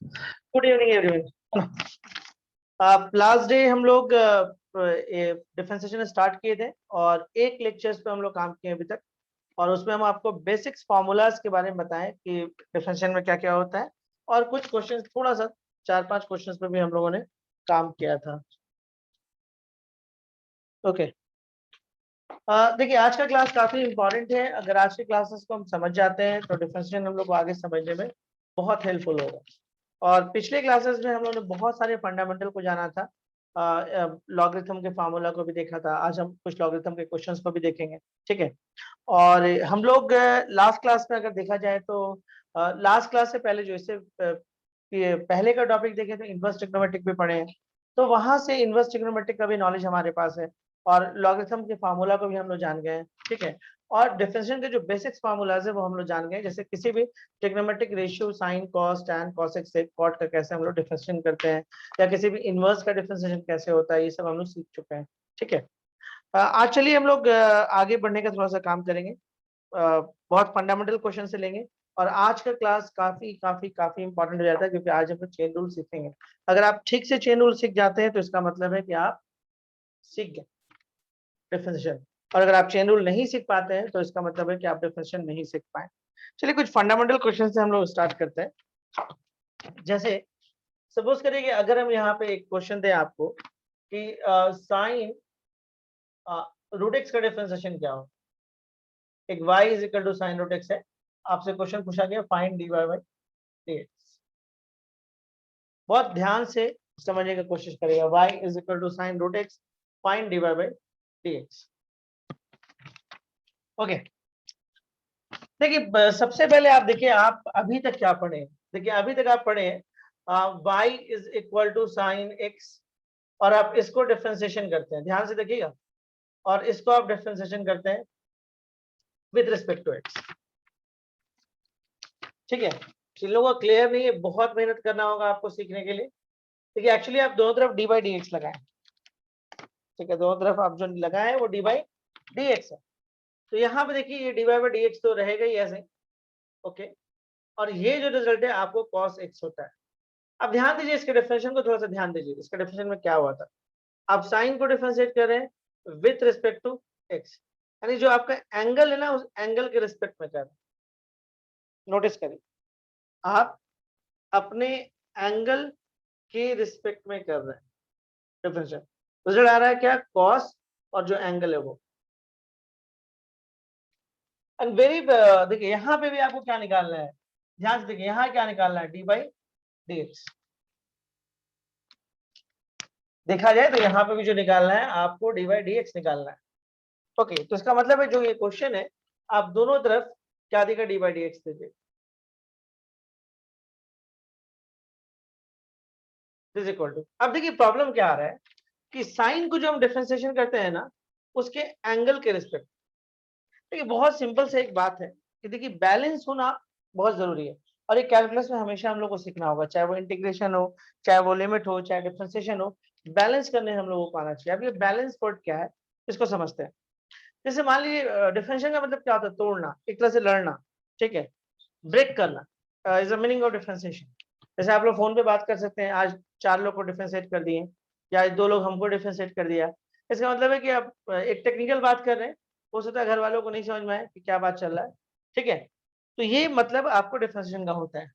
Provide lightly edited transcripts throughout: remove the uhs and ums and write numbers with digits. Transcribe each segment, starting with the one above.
Good evening everyone. Last day हम लोग differentiation start किए थे और एक लेक्चर्स पे हम लोग काम किए अभी तक, और उसमें हम आपको बेसिक्स फार्मूलाज के बारे में बताएं कि डिफरेंशिएशन में क्या क्या होता है, और कुछ क्वेश्चंस थोड़ा सा 4-5 क्वेश्चंस पे भी हम लोगों ने काम किया था। ओके, देखिए आज का क्लास काफी इंपॉर्टेंट है। अगर आज के क्लासेस को हम समझ जाते हैं तो डिफरेंशिएशन हम लोग को आगे समझने में बहुत हेल्पफुल होगा। और पिछले क्लासेस में हम लोगों ने बहुत सारे फंडामेंटल को जाना था, लॉगरिथम के फार्मूला को भी देखा था। आज हम कुछ लॉगरिथम के क्वेश्चंस को भी देखेंगे, ठीक है। और हम लोग लास्ट क्लास में अगर देखा जाए तो लास्ट क्लास से पहले जो इससे पहले का टॉपिक देखे तो इनवर्स ट्रिग्नोमेट्रिक भी पढ़े हैं, तो वहां से इनवर्स ट्रिग्नोमेट्रिक का भी नॉलेज हमारे पास है, और लॉगरिथम के फार्मूला को भी हम लोग जान गए हैं, ठीक है। और डिफरेंशिएशन के जो बेसिक्स फार्मूलाज है वो हम लोग जान गए, जैसे किसी भी trigonometric ratio, sine, cos, tan, cosec, sec, cot का कैसे हम लोग डिफरेंशिएशन करते हैं, या किसी भी इनवर्स का डिफरेंशिएशन कैसे होता है, ये सब हम लोग सीख चुके हैं, ठीक है। आज चलिए हम लोग आगे बढ़ने का थोड़ा सा काम करेंगे। बहुत फंडामेंटल क्वेश्चन से लेंगे, और आज का क्लास काफी काफी काफी इंपॉर्टेंट हो जाता है, क्योंकि आज हम लोग चेन रूल सीखेंगे। अगर आप ठीक से चेन रूल सीख जाते हैं तो इसका मतलब है कि आप सीख गए डिफरेंशिएशन, और अगर आप चेन रूल नहीं सीख पाते हैं तो इसका मतलब है कि आप डिफरेंशिएशन नहीं सीख पाए। चलिए कुछ फंडामेंटल क्वेश्चन से हम लोग स्टार्ट करते हैं। जैसे सपोज करिए कि अगर हम यहाँ पे एक क्वेश्चन दें आपको कि साइन रूट एक्स का डिफरेंशिएशन क्या हो। एक y is equal to sine root X है, आपसे क्वेश्चन पूछा गया फाइंड dy बाई dx। बहुत ध्यान से समझने की कोशिश करेगा। y is equal to sine root X, find dy by dx। Okay, देखिए सबसे पहले आप देखिए आप अभी तक क्या पढ़े। देखिए अभी तक आप पढ़े y is equal to sine x, और आप इसको डिफरेंशिएशन करते हैं, ध्यान से देखिएगा, और इसको आप डिफरेंशिएशन करते हैं विद रिस्पेक्ट टू x, ठीक है। जिन लोगों को क्लियर नहीं है, बहुत मेहनत करना होगा आपको सीखने के लिए। देखिए एक्चुअली आप दोनों तरफ डी बाई डी एक्स लगाए, ठीक है, दोनों तरफ आप जो लगाए वो डी बाई डी एक्स है। तो यहाँ पे देखिए ये डी बाई डी एक्स तो रहेगा ही ऐसे, ओके, और ये जो रिजल्ट है आपको कॉस एक्स होता है। अब ध्यान दीजिए इसके डिफरेंशिएशन को थोड़ा सा ध्यान दीजिए। इसके डिफरेंशिएशन में क्या हुआ था, आप साइन को डिफरेंशिएट कर रहे हैं विथ रिस्पेक्ट टू एक्स, यानी जो आपका एंगल है ना उस एंगल के रिस्पेक्ट में कर रहे हैं। नोटिस करिए, आप अपने एंगल के रिस्पेक्ट में कर रहे हैं डिफरेंशिएशन। रिजल्ट आ रहा है क्या, कॉस, और जो एंगल है वो। एंड वेरी देखिए यहाँ पे भी आपको क्या निकालना है, ध्यान से देखिए यहाँ क्या निकालना है, डी बाई डी एक्स। देखा जाए तो यहाँ पे भी जो निकालना है आपको डी बाई डी एक्स निकालना है। ओके, तो इसका मतलब है जो ये क्वेश्चन है आप दोनों तरफ क्या देगा, डी बाई डी एक्स दीजिए। इज इक्वल टू, अब देखिए प्रॉब्लम क्या आ रहा है कि साइन को जो हम डिफरेंशिएशन करते हैं ना उसके एंगल के रिस्पेक्ट। देखिए बहुत सिंपल से एक बात है कि देखिए बैलेंस होना बहुत जरूरी है, और ये कैलकुलस में हमेशा हम लोग को सीखना होगा, चाहे वो इंटीग्रेशन हो, चाहे वो लिमिट हो, चाहे डिफरेंशिएशन हो, बैलेंस करने हम लोगों को आना चाहिए। अब ये बैलेंस वर्ड क्या है इसको समझते हैं। जैसे मान लीजिए डिफरेंशिएशन का मतलब क्या होता है, तोड़ना, एक तरह से लड़ना, ठीक है, ब्रेक करना is the meaning of differentiation. जैसे आप लोग फोन पे बात कर सकते हैं, आज 4 लोग को डिफरेंशिएट कर दिए, या 2 लोग हमको डिफरेंशिएट कर दिया। इसका मतलब है कि आप एक टेक्निकल बात कर रहे हैं, हो सकता है घर वालों को नहीं समझ में आए कि क्या बात चल रहा है, ठीक है। तो ये मतलब आपको डिफरेंशिएशन का होता है।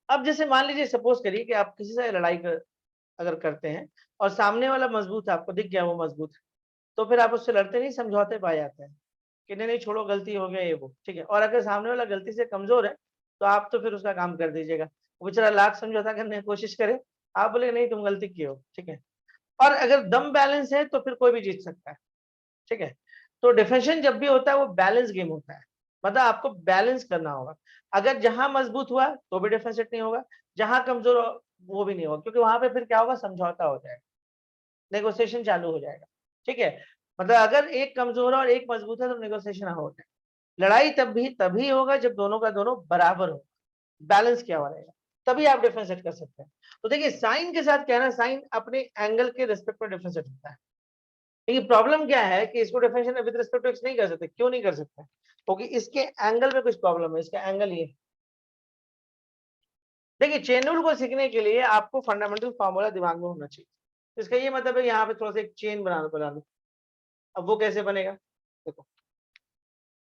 अब जैसे मान लीजिए सपोज करिए कि आप किसी से लड़ाई अगर करते हैं, और सामने वाला मजबूत है, आपको दिख गया वो मजबूत है, तो फिर आप उससे लड़ते नहीं, समझौते पाए जाते हैं कि नहीं नहीं छोड़ो गलती हो गया ये वो, ठीक है। और अगर सामने वाला गलती से कमजोर है तो आप तो फिर उसका काम कर दीजिएगा। वो बेचारा लाख समझौता करने की कोशिश करे, आप बोले नहीं तुम गलती की हो, ठीक है। और अगर दम बैलेंस है तो फिर कोई भी जीत सकता है, ठीक है। तो डिफेंशन जब भी होता है वो बैलेंस गेम होता है, मतलब आपको बैलेंस करना होगा। अगर जहां मजबूत हुआ तो भी डिफेंसेट नहीं होगा, जहां कमजोर हो वो भी नहीं होगा, क्योंकि वहां पे फिर क्या होगा, समझौता हो जाएगा, नेगोशिएशन चालू हो जाएगा, ठीक है। मतलब अगर एक कमजोर है और एक मजबूत है तो नेगोशिएशन हो जाएगा। लड़ाई तभी होगा जब दोनों का दोनों बराबर हो, बैलेंस किया हुआ रहेगा, तभी आप डिफरेंशिएट कर सकते हैं। तो देखिए साइन के साथ क्या है ना, साइन अपने एंगल के रिस्पेक्ट में डिफरेंशिएट होता है। लेकिन प्रॉब्लम क्या है कि इसको differentiate with respect to X नहीं कर सकते। क्यों नहीं कर सकते, क्योंकि इसके एंगल में कुछ प्रॉब्लम है। इसका एंगल ये, देखिए चेन रूल को सीखने के लिए आपको फंडामेंटल फार्मूला दिमाग में होना चाहिए। इसका ये मतलब है यहाँ पे थोड़ा सा एक चेन बना लो। अब वो कैसे बनेगा देखो,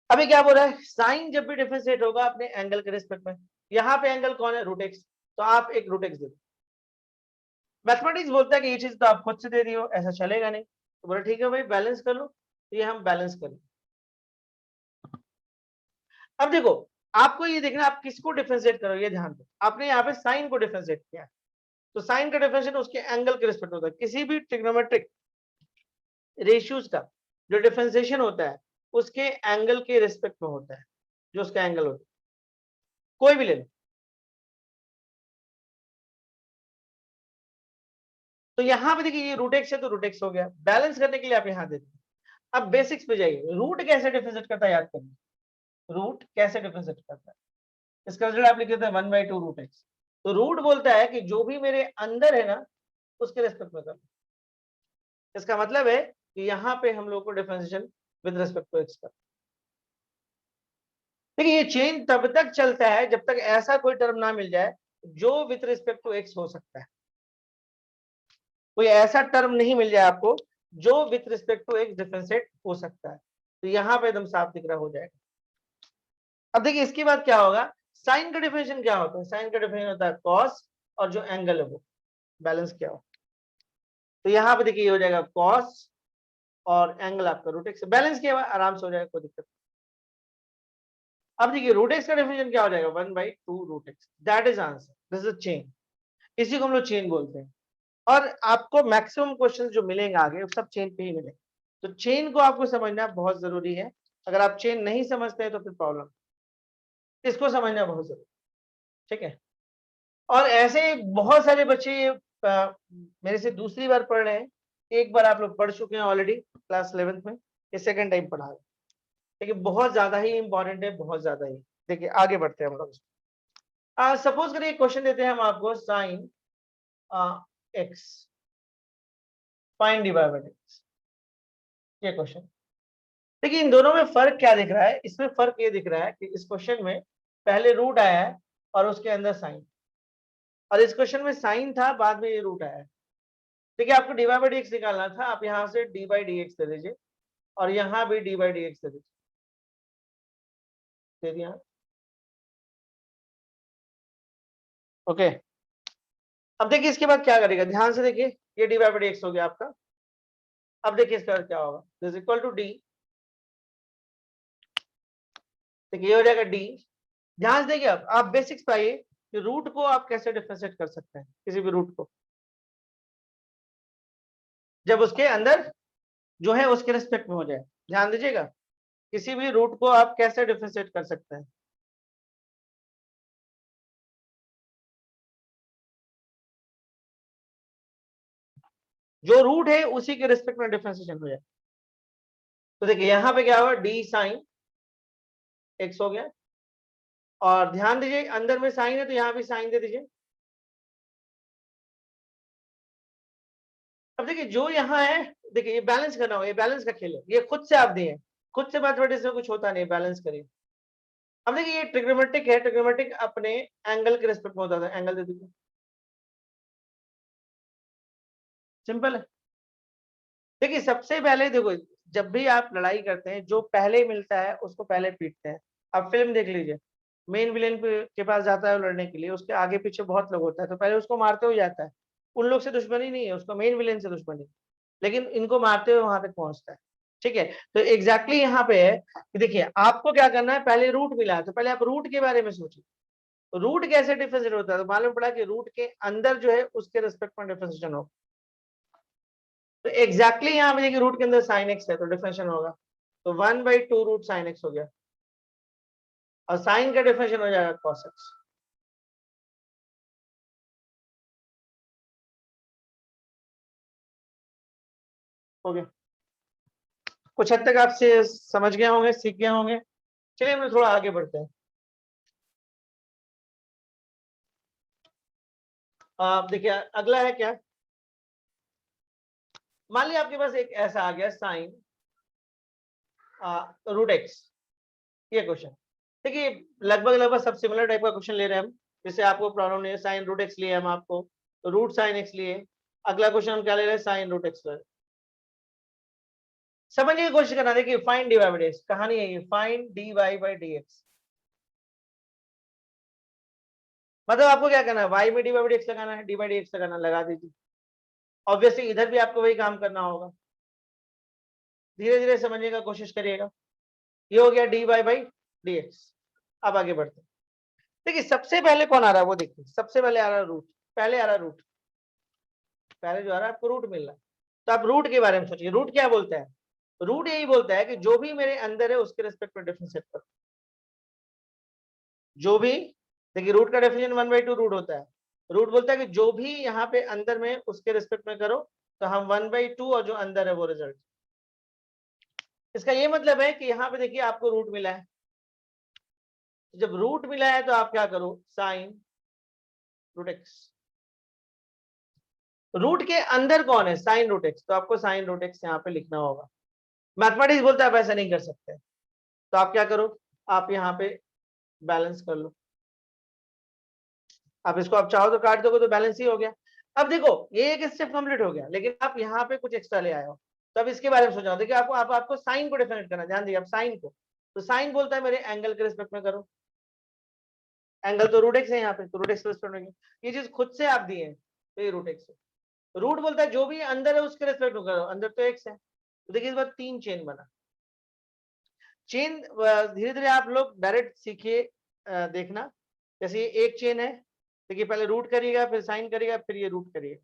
अभी क्या बोल रहा है, साइन जब भी डिफरेंशिएट होगा अपने एंगल के रिस्पेक्ट में, यहाँ पे एंगल कौन है, रूट एक्स, तो आप एक रूट एक्स दे दो। मैथमेटिक्स बोलता है कि ये चीज तो आप खुद से दे रही हो, ऐसा चलेगा नहीं, तो बोला ठीक है भाई बैलेंस कर लो, तो ये हम बैलेंस करें। अब देखो आपको ये देखना आप किसको डिफरेंशिएट करो, ये ध्यान दो, आपने यहाँ पे साइन को डिफरेंशिएट किया है, तो साइन का डिफरेंशिएट उसके एंगल के रिस्पेक्ट होता है। किसी भी ट्रिग्नोमेट्रिक रेशियोज का जो डिफरेंशिएशन होता है उसके एंगल के रिस्पेक्ट में होता है, जो उसका एंगल होता है, कोई भी ले लो। तो यहाँ पे देखिए ये रूट एक्स है तो रूट एक्स हो गया, बैलेंस करने के लिए आप यहाँ देते हैं। अब बेसिक्स पे जाइए, रूट कैसे डिफरेंशिएट करता है याद करिए, रूट कैसे डिफरेंशिएट करता है, इसका रिजल्ट आप लिख देते हैं 1/2 रूट एक्स। तो रूट बोलता है कि जो भी मेरे अंदर है ना उसके रिस्पेक्ट में कर, इसका मतलब है कि यहाँ पे हम लोग को differentiation with respect to X कर। देखिए ये चेन तब तक चलता है जब तक ऐसा कोई टर्म ना मिल जाए जो विद रिस्पेक्ट टू एक्स हो सकता है, कोई ऐसा टर्म नहीं मिल जाए आपको जो with respect to X differentiate हो सकता है, तो यहाँ पे एकदम साफ दिख रहा हो जाएगा। अब देखिए इसके बाद क्या होगा, साइन का डिफरेंशिएशन क्या होता है, साइन का डिफरेंशिएशन होता है कॉस और जो एंगल है वो बैलेंस क्या हो, तो यहाँ पे देखिए ये हो जाएगा कॉस और एंगल आपका रूट एक्स, बैलेंस किया हुआ आराम से हो जाएगा, कोई दिक्कत। अब देखिए रूट एक्स का डिफरेंशिएशन क्या हो जाएगा 1/2 root X, that is answer, this is chain, इसी को हम लोग चेन बोलते हैं। और आपको मैक्सिमम क्वेश्चन जो मिलेंगे आगे वो सब चेन पे ही मिलेंगे, तो चेन को आपको समझना बहुत जरूरी है। अगर आप चेन नहीं समझते हैं तो फिर प्रॉब्लम, इसको समझना बहुत जरूरी, ठीक है। और ऐसे बहुत सारे बच्चे मेरे से दूसरी बार पढ़ रहे हैं, एक बार आप लोग पढ़ चुके हैं ऑलरेडी क्लास 11th में, ये सेकंड टाइम पढ़ा है, लेकिन बहुत ज्यादा ही इंपॉर्टेंट है, बहुत ज्यादा ही। देखिए आगे बढ़ते हैं हम लोग, सपोज करिए क्वेश्चन देते हैं हम आपको sine X find D by X, ये क्वेश्चन। देखिए इन दोनों में फर्क क्या दिख रहा है, इसमें फर्क ये दिख रहा है कि इस क्वेश्चन में पहले रूट आया है और उसके अंदर साइन, और इस क्वेश्चन में साइन था बाद में ये रूट आया है। देखिए आपको डी बाई डी एक्स निकालना था, आप यहाँ से डी बाई डी एक्स दे दीजिए और यहाँ भी डी बाई डी एक्स दे दीजिए, दे दिया, ओके। अब देखिए इसके बाद क्या करेगा, ध्यान से देखिए, ये डी बाई डी एक्स हो गया आपका। अब देखिए इसका क्या होगा, दिस इक्वल टू डी, देखिए ये हो जाएगा डी। ध्यान से देखिए अब आप बेसिक्स पाइए कि रूट को आप कैसे डिफरेंशिएट कर सकते हैं, किसी भी रूट को जब उसके अंदर जो है उसके रिस्पेक्ट में हो जाए। ध्यान दीजिएगा किसी भी रूट को आप कैसे डिफरेंशिएट कर सकते हैं, जो रूट है उसी के रिस्पेक्ट में डिफरेंशिएशन हो जाए। तो देखिए यहाँ पे क्या होगा, डी साइन एक्स हो गया, और ध्यान दीजिए अंदर में साइन है तो यहाँ भी साइन दे दीजिए। अब देखिए जो यहाँ है, देखिए ये बैलेंस करना होगा, ये बैलेंस का खेल है, ये खुद से आप दिए, खुद से मैथमेटिक्स में कुछ होता नहीं, बैलेंस करिए। अब देखिए ये ट्रिग्नोमेट्रिक है, ट्रिग्नोमेट्रिक अपने एंगल के रिस्पेक्ट में होता था, एंगल दे दीजिए, सिंपल है। देखिए सबसे पहले देखो, जब भी आप लड़ाई करते हैं जो पहले मिलता है उसको पहले पीटते हैं। अब फिल्म देख लीजिए, मेन विलेन के पास जाता है लड़ने के लिए, उसके आगे पीछे बहुत लोग होता है, तो पहले उसको मारते हुए जाता है, उन लोग से दुश्मनी नहीं है उसको, मेन विलेन से दुश्मनी, लेकिन इनको मारते हुए वहां तक पहुंचता है, ठीक है। तो एग्जैक्टली यहाँ पे है कि देखिए आपको क्या करना है, पहले रूट मिला है तो पहले आप रूट के बारे में सोचिए, रूट कैसे डिफरेंशिएट होता है, तो मालूम पड़ा कि रूट के अंदर जो है उसके रिस्पेक्ट में डिफरेंशिएशन होगा। तो एग्जैक्टली यहाँ पे देखिए रूट के अंदर साइन एक्स है तो डिफरेंशिएशन होगा, तो 1/2 रूट साइन एक्स हो गया, और साइन का डिफरेंशिएशन हो जाएगा कॉस एक्स, हो गया। कुछ हद तक आपसे समझ गए होंगे, सीख गए होंगे। चलिए हम लोग थोड़ा आगे बढ़ते हैं। आप देखिए अगला है क्या, मान लिया आपके पास एक ऐसा आ गया साइन रूट एक्स, ये क्वेश्चन। देखिए लगभग लगभग सब सिमिलर टाइप का क्वेश्चन ले रहे हैं हम, जैसे आपको प्रॉब्लम नहीं है, साइन रूट एक्स लिए हम आपको, तो रूट साइन एक्स लिए। अगला क्वेश्चन हम क्या ले रहे हैं, साइन रूट एक्स। समझने की कोशिश करना, देखिए फाइंड dy बाई dx कहानी है ये, फाइंड dy बाई dx। मतलब आपको क्या करना है, y में dy बाई dx लगाना है, dy बाई dx लगाना, लगा दीजिए। ऑब्वियसली इधर भी आपको वही काम करना होगा, धीरे धीरे समझने का कोशिश करिएगा। ये हो गया dy बाई dx। अब आगे बढ़ते हैं। देखिए सबसे पहले कौन आ रहा है वो देखिए, सबसे पहले आ रहा है रूट, पहले आ रहा है रूट, पहले जो आ रहा है आपको रूट मिल रहा है। तो आप रूट के बारे में सोचिए, रूट क्या बोलता है, रूट यही बोलता है कि जो भी मेरे अंदर है उसके रिस्पेक्ट में डिफरेंशिएट करो। जो भी, देखिए रूट का डेफिनेशन 1/2 रूट होता है। रूट बोलता है कि जो भी यहाँ पे अंदर में उसके रिस्पेक्ट में करो, तो हम 1/2 और जो अंदर है वो रिजल्ट। इसका ये मतलब है कि यहाँ पे देखिए आपको रूट मिला है, जब रूट मिला है तो आप क्या करो, साइन रूट एक्स। रूट के अंदर कौन है, साइन रूट एक्स, तो आपको साइन रूट एक्स यहाँ पे लिखना होगा। मैथमेटिक्स बोलता है आप ऐसा नहीं कर सकते, तो आप क्या करो, आप यहाँ पे बैलेंस कर लो। आप इसको आप चाहो तो काट दोगे तो बैलेंस ही हो गया। अब देखो ये एक स्टेप कंप्लीट हो गया, लेकिन आप यहाँ पे कुछ एक्स्ट्रा ले आए हो, तो अब इसके बारे में सोचना। देखिए आपको साइन को डिफाइन करना, ध्यान दीजिए आप साइन को। तो साइन बोलता है मेरे एंगल के रिस्पेक्ट में करो, एंगल तो रूट एक्स है यहाँ पे, तो रूट एक्स के रिस्पेक्ट में। ये चीज खुद से आप दिए हैं, तो ये रूट एक्स है। रूट बोलता है जो भी अंदर है उसके रिस्पेक्ट में करो, अंदर तो एक्स है। तो देखिए इस बार 3 चेन बना। चेन धीरे धीरे आप लोग डायरेक्ट सीखिए, देखना। जैसे ये एक चेन है, देखिए पहले रूट करिएगा, फिर साइन करिएगा, फिर ये रूट करिएगा,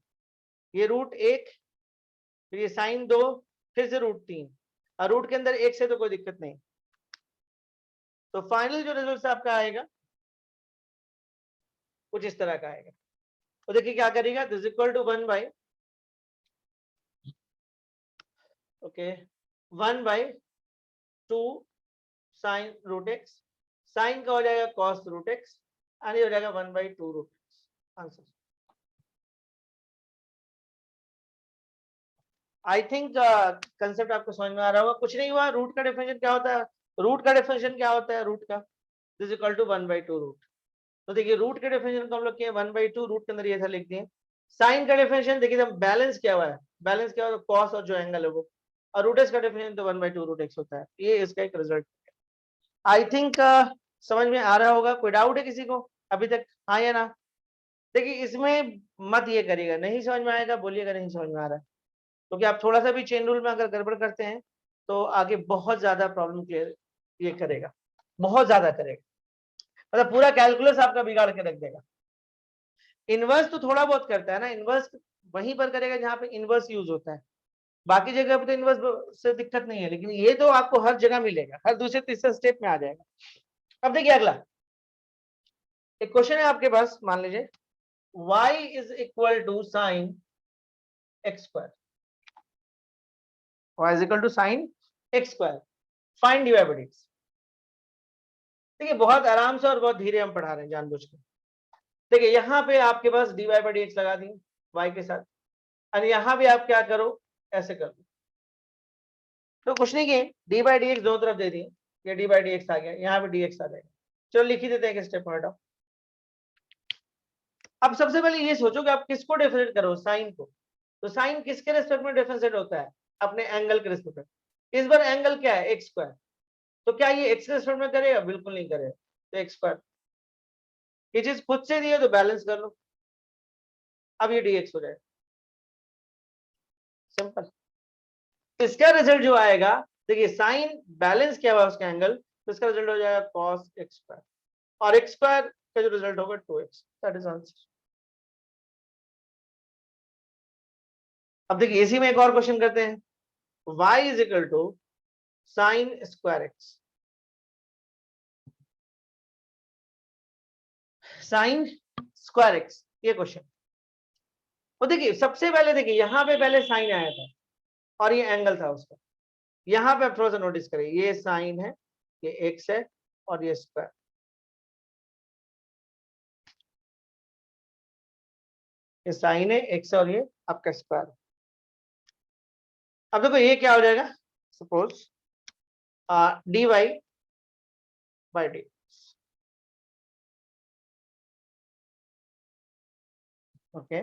ये रूट 1, फिर ये साइन 2, फिर से रूट 3, और रूट के अंदर एक से तो कोई दिक्कत नहीं। तो फाइनल जो रिजल्ट आपका आएगा कुछ इस तरह का आएगा। तो देखिए क्या करेगा, this equal to 1/, okay, 1/2 sine root X, sine का हो जाएगा कॉस रूट एक्स, और ये हो जाएगा 1/2 root X. Answer. I think concept आपको समझ में आ रहा होगा। कुछ नहीं हुआ, रूट का डेफिनेशन क्या होता है, रूट का डेफिनेशन क्या होता है, रूट का दिस इक्वल टू 1/2 रूट। तो देखिए रूट के डेफिनेशन को हम लोग किए 1/2, रूट के अंदर ये था लिख दिए। साइन का डेफिनेशन देखिए बैलेंस क्या हुआ है, बैलेंस क्या हुआ, कॉस और जो एंगल है वो, और रूट एक्स का डेफिनेशन तो 1/2 रूट एक्स होता है। ये इसका एक रिजल्ट। आई थिंक समझ में आ रहा होगा। कोई डाउट है किसी को अभी तक, हाँ या ना। देखिए इसमें मत ये करिएगा, नहीं समझ में आएगा बोलिएगा नहीं समझ में आ रहा है, क्योंकि आप थोड़ा सा भी चेन रूल में अगर गड़बड़ करते हैं तो आगे बहुत ज्यादा प्रॉब्लम क्लियर ये करेगा, बहुत ज्यादा करेगा, मतलब पूरा कैलकुलस आपका बिगाड़ के रख देगा। इनवर्स तो थोड़ा बहुत करता है ना, इनवर्स वहीं पर करेगा जहां पे इनवर्स यूज होता है, बाकी जगह पे तो इनवर्स से दिक्कत नहीं है, लेकिन ये तो आपको हर जगह मिलेगा, हर दूसरे तीसरे स्टेप में आ जाएगा। अब देखिए अगला एक क्वेश्चन है आपके पास, मान लीजिए y is equal to sine X square, y is equal to sine X square, find dy by dx। देखिए बहुत आराम से और बहुत धीरे हम पढ़ा रहे हैं जानबूझ के। देखिए यहाँ पे आपके पास dy बाई dx लगा दी y के साथ, और यहाँ भी आप क्या करो, ऐसे कर दो। तो कुछ नहीं किए, डी बाई डी एक्स दोनों तरफ दे दिए, ये डी बाई डी एक्स आ गया, यहाँ पे डी एक्स आ जाएगा। चलो लिख ही देते हैं स्टेप में, हटाओ। अब सबसे पहले ये सोचो कि आप किसको डिफरेंशिएट करो, साइन को। तो साइन किसके रिस्पेक्ट में डिफरेंशिएट होता है, अपने एंगल के रिस्पेक्ट में। इस बार एंगल क्या है, एक्स स्क्वायर, तो क्या ये एक्स के रिस्पेक्ट में करेगा, बिल्कुल नहीं करेगा, तो एक्स स्क्वायर। ये चीज खुद से दी है तो बैलेंस कर लो, अब ये डी एक्स हो जाएगा, सिंपल। इसका रिजल्ट जो आएगा, देखिए साइन बैलेंस किया हुआ उसका एंगल, तो इसका रिजल्ट हो जाएगा कॉस एक्स स्क्वायर, और एक्स स्क्वायर का जो रिजल्ट होगा 2x, दैट इज आंसर। अब देखिए इसी में एक और क्वेश्चन करते हैं, y is equal to sine square X, sine square X, ये क्वेश्चन। तो देखिए सबसे पहले देखिए यहाँ पे पहले साइन आया था और ये एंगल था उसका। यहाँ पे आप थोड़ा सा नोटिस करें, ये साइन है, ये एक्स है, और ये स्क्वायर, ये साइन है, एक्स है, और ये आपका स्क्वायर। अब देखो ये क्या हो जाएगा, suppose D Y by D. Okay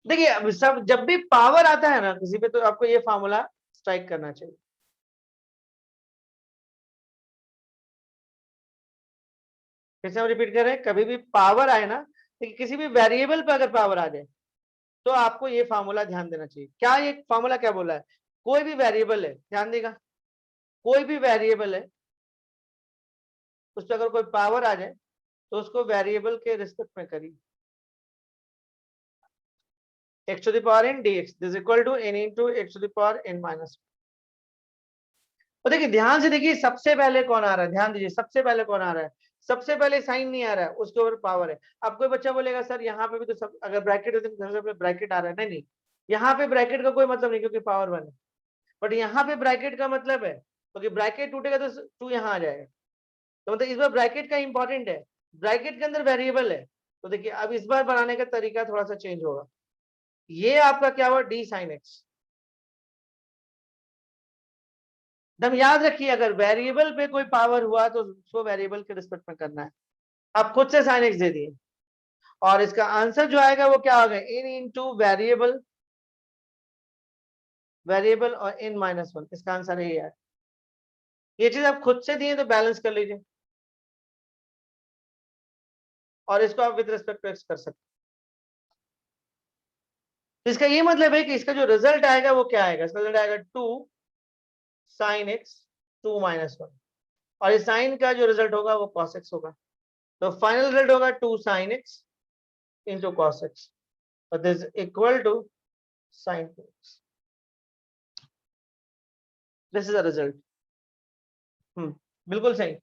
देखिए अब सब जब भी पावर आता है ना किसी पे तो आपको ये फॉर्मूला स्ट्राइक करना चाहिए। फिर से हम रिपीट कर रहे हैं, कभी भी पावर आए ना, देखिए किसी भी वेरिएबल पे अगर पावर आ जाए तो आपको ये फार्मूला ध्यान देना चाहिए। क्या ये फार्मूला क्या बोला है, कोई भी वेरिएबल है, ध्यान देगा, कोई भी वेरिएबल है उस पर अगर कोई पावर आ जाए तो उसको वेरिएबल के रिस्पेक्ट में करिए। x to the power n dx is equal to n into x to the power n minus। तो देखिए ध्यान से देखिए सबसे पहले कौन आ रहा है, ध्यान दीजिए सबसे पहले कौन आ रहा है, सबसे पहले साइन नहीं आ रहा है, उसके ऊपर पावर है। अब कोई बच्चा बोलेगा सर यहाँ पे भी तो सब अगर ब्रैकेट है तो सबसे पहले ब्रैकेट आ रहा है, नहीं नहीं, यहाँ पे ब्रैकेट का कोई मतलब नहीं क्योंकि पावर 1 है, बट यहाँ पे ब्रैकेट का मतलब है क्योंकि ब्रैकेट टूटेगा तो 2 यहाँ आ जाएगा। तो मतलब इस बार ब्रैकेट का इंपॉर्टेंट है, ब्रैकेट के अंदर वेरिएबल है। तो देखिए अब इस बार बनाने का तरीका थोड़ा सा चेंज होगा, ये आपका क्या हुआ डी साइन एक्स। एकदम याद रखिए अगर वेरिएबल पे कोई पावर हुआ तो उसको वेरिएबल के रिस्पेक्ट में करना है। आप खुद से साइन एक्स दे दिए और इसका आंसर जो आएगा वो क्या होगा, इन इंटू वेरिएबल, वेरिएबल और इन माइनस 1, इसका आंसर यही है। ये चीज आप खुद से दिए तो बैलेंस कर लीजिए और इसको आप विद रिस्पेक्ट टू एक्स कर सकते। तो इसका ये मतलब है कि इसका जो रिजल्ट आएगा वो क्या आएगा, इसका रिजल्ट आएगा 2 साइन एक्स 2 माइनस 1, और इस साइन का जो रिजल्ट होगा वो कॉस एक्स होगा। तो फाइनल रिजल्ट होगा 2 sine x into cos x, but this is equal to sin 2x। This is the result। बिल्कुल सही।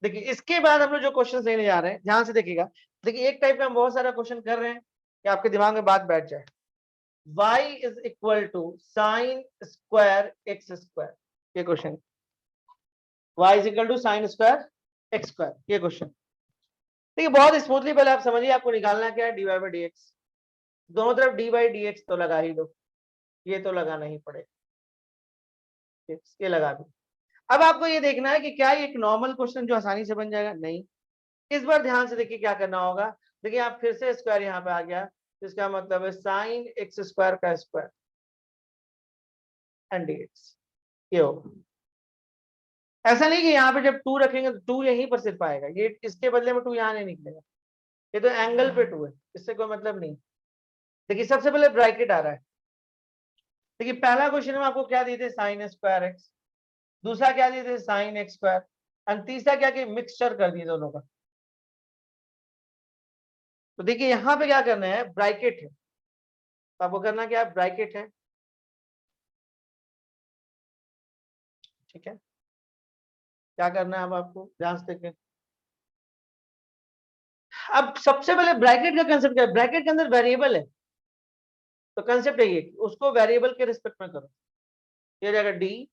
देखिए इसके बाद हम लोग जो क्वेश्चन लेने जा रहे हैं ध्यान से देखिएगा। देखिए एक टाइप का हम बहुत सारा क्वेश्चन कर रहे हैं कि आपके दिमाग में बात बैठ जाए। y is equal to sine square X square, ये question. y is equal to sine square X square, ये क्वेश्चन। देखिए बहुत स्मूथली पहले आप समझिए आपको निकालना क्या है, dy बाई डी एक्स। दोनों तरफ डी बाई डी एक्स तो लगा ही दो, ये तो लगाना ही पड़ेगा, ये लगा दो। अब आपको ये देखना है कि क्या ये एक नॉर्मल क्वेश्चन जो आसानी से बन जाएगा, नहीं। इस बार ध्यान से देखिए क्या करना होगा। देखिए आप फिर से स्क्वायर यहाँ पे आ गया, तो इसका मतलब है साइन एक्स स्क्वायर का स्क्वायर एंड डीएक्स, ये होगा। ऐसा नहीं कि यहाँ पे जब 2 रखेंगे तो 2 यहीं पर सिर्फ आएगा, ये इसके बदले में 2 यहाँ नहीं निकलेगा, ये तो एंगल पे 2 है, इससे कोई मतलब नहीं। देखिए सबसे पहले ब्रैकेट आ रहा है। देखिए पहला क्वेश्चन में आपको क्या दिए थे, साइन स्क्वायर एक्स, दूसरा क्या दिए थे, साइन एक्स स्क्वायर, एंड तीसरा क्या कि मिक्सचर कर दिए दोनों का। तो देखिए यहाँ पे क्या करना है, ब्रैकेट है, तो आपको करना क्या है, ब्रैकेट है, ठीक है। क्या करना है अब आपको ध्यान से देखें। अब सबसे पहले ब्रैकेट का कंसेप्ट क्या है, ब्रैकेट के अंदर वेरिएबल है, तो कंसेप्ट है ये उसको वेरिएबल के रिस्पेक्ट में करो, ये जाएगा डी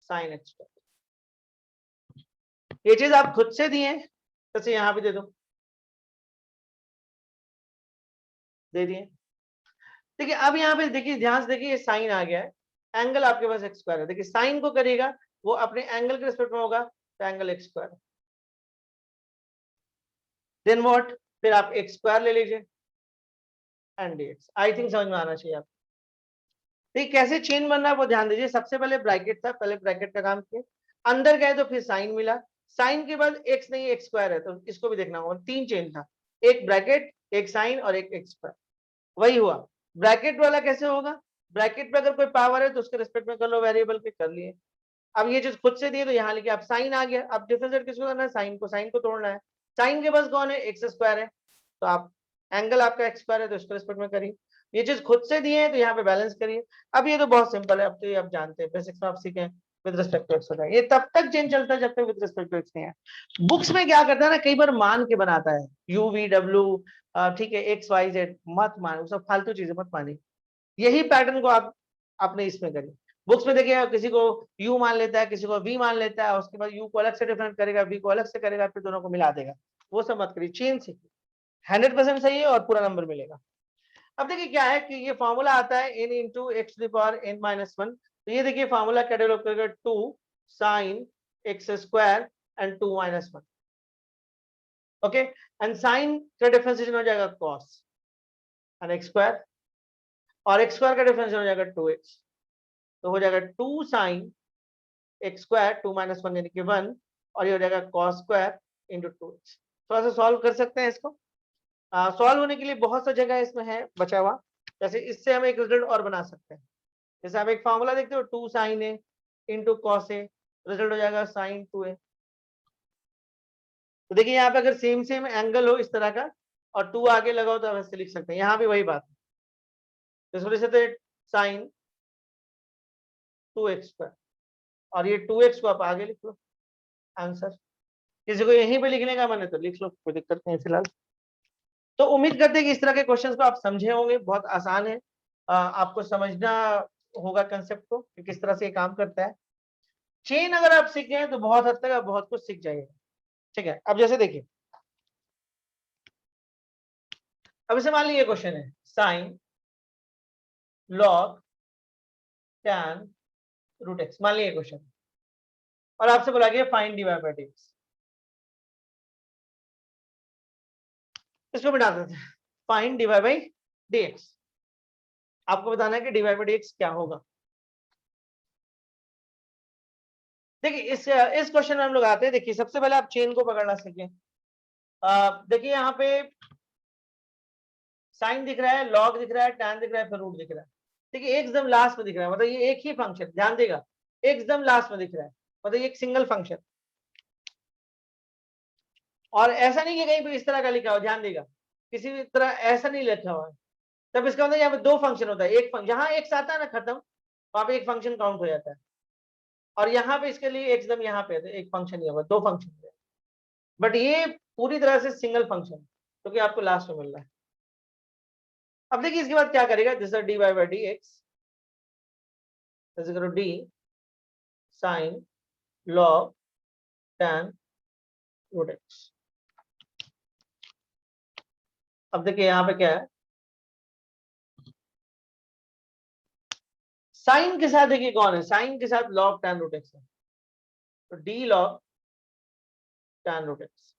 साइन एक्स। ये चीज आप खुद से दिए, जैसे यहाँ पे दे दो, दे दिए। देखिए अब यहाँ पे देखिए ध्यान से देखिए, ये साइन आ गया है, एंगल आपके पास एक्स स्क्वायर है। देखिए साइन को करेगा वो अपने एंगल के रिस्पेक्ट में होगा, तो angle X square. Then what, फिर आप एक्स स्क्वायर ले लीजिए एंड डीएक्स। आई थिंक समझ में आना चाहिए आप। देखिए कैसे चेन बनना है वो ध्यान दीजिए। सबसे पहले ब्रैकेट था, पहले ब्रैकेट का काम किया, अंदर गए तो फिर साइन मिला, साइन के बाद एक्स नहीं एक्स स्क्वायर है, तो इसको भी देखना होगा। 3 चेन था, एक ब्रैकेट, एक साइन और एक एक्स स्क्वायर, वही हुआ। ब्रैकेट वाला कैसे होगा, ब्रैकेट पे अगर कोई पावर है तो उसके रिस्पेक्ट में कर लो, वेरिएबल के कर लिए। अब ये चीज खुद से दिए तो यहाँ लिखे, अब साइन आ गया, अब डिफरेंशिएट किसको करना है, साइन को तोड़ना है। साइन के पास कौन है, एक्स स्क्वायर है, तो आप एंगल आपका एक्स स्क्वायर है तो इसको रिस्पेक्ट में करिए। ये चीज खुद से दिए है तो यहाँ पे बैलेंस करिए। अब ये तो बहुत सिंपल है, अब तो ये आप जानते हैं, बेसिक्स में आप सीखे विद रिस्पेक्ट टू एक्स होता है, ये तब तक चेंज चलता है जब तक विद रिस्पेक्ट टू एक्स नहीं है। बुक्स में क्या करता है ना, कई बार मान के बनाता है, यू वी डब्ल्यू, ठीक है, एक्स वाई जेड, मत मान, सब फालतू चीजें मत मानिए। यही पैटर्न को आप अपने इसमें करिए। बुक्स में देखिए किसी को u मान लेता है, किसी को v मान लेता है, उसके बाद u को अलग से डिफरेंट करेगा, v को अलग से करेगा, फिर दोनों को मिला देगा। वो सब मत करिए, चेन सीखिए, 100% सही है और पूरा नंबर मिलेगा। अब देखिए क्या है कि ये फॉर्मूला आता है n into X to the power n minus 1। तो ये देखिए फॉर्मूला क्या डेवलप करेगा, 2 sine X square and 2 minus 1। Okay, and sine का डिफरेंशिएशन हो जाएगा कॉस एंड एक्स स्क्वायर, और एक्स स्क्वायर का डिफरेंशिएशन हो जाएगा 2x, तो हो जाएगा 2 साइन एक्स स्क्वायर 2 माइनस 1 यानी कि 1, और ये हो जाएगा कॉस स्क्वायर इंटू 2x। थोड़ा सा सॉल्व कर सकते हैं इसको। सॉल्व होने के लिए बहुत सा जगह इसमें है बचा हुआ, जैसे इससे हम एक रिजल्ट और बना सकते हैं। जैसे आप एक फॉर्मूला देखते हो 2 sign A into cos A, result हो जाएगा साइन 2a। तो देखिए यहाँ पे अगर सेम सेम एंगल हो इस तरह का और 2 आगे लगाओ तो आप ऐसे लिख सकते हैं, यहाँ भी वही बात है। तो इस वजह से साइन 2x स्क्वायर, और ये 2x को आप आगे लिख लो आंसर। किसी को यहीं पे लिखने का मन है तो लिख लो, कोई दिक्कत नहीं फिलहाल। तो उम्मीद करते हैं कि इस तरह के क्वेश्चंस को आप समझे होंगे, बहुत आसान है। आपको समझना होगा कंसेप्ट को कि किस तरह से ये काम करता है। चेन अगर आप सीख गए तो बहुत हद तक आप बहुत कुछ सीख जाइएगा। ठीक है, अब जैसे देखिए, अब इसे मान लीजिए क्वेश्चन है sine log tan root X, मान लीजिए क्वेश्चन, और आपसे बोला गया फाइंड dy बाय dx। इसको मिटा देते हैं, फाइंड dy बाय dx। आपको बताना है कि dy बाय dx क्या होगा। देखिए इस क्वेश्चन में हम लोग आते हैं। देखिए सबसे पहले आप चेन को पकड़ना सीखें। देखिए यहाँ पे साइन दिख रहा है, लॉग दिख रहा है, टैन दिख रहा है, फिर रूट दिख रहा है। देखिए एकदम लास्ट में दिख रहा है, मतलब ये एक ही फंक्शन, ध्यान देगा एकदम लास्ट में दिख रहा है, मतलब ये एक सिंगल फंक्शन। और ऐसा नहीं कि कहीं पे इस तरह का लिखा हो, ध्यान देगा किसी भी तरह ऐसा नहीं लिखा हुआ है। तब इसका मतलब यहाँ पे दो फंक्शन होता है, एक फंक्शन जहां एक आता है ना खत्म, वहां पे एक फंक्शन काउंट हो जाता है, और यहाँ पे इसके लिए एकदम यहाँ पे एक फंक्शन ही होगा, दो फंक्शन। बट ये पूरी तरह से सिंगल फंक्शन क्योंकि आपको लास्ट में मिल रहा है। अब देखिए इसके बाद क्या करेगा, this D Y by D X, करो D sine log tan root X. अब देखिए यहाँ पे क्या है, साइन के साथ देखिए कौन है, साइन के साथ लॉग टैन रूट एक्स है, तो D log tan root X.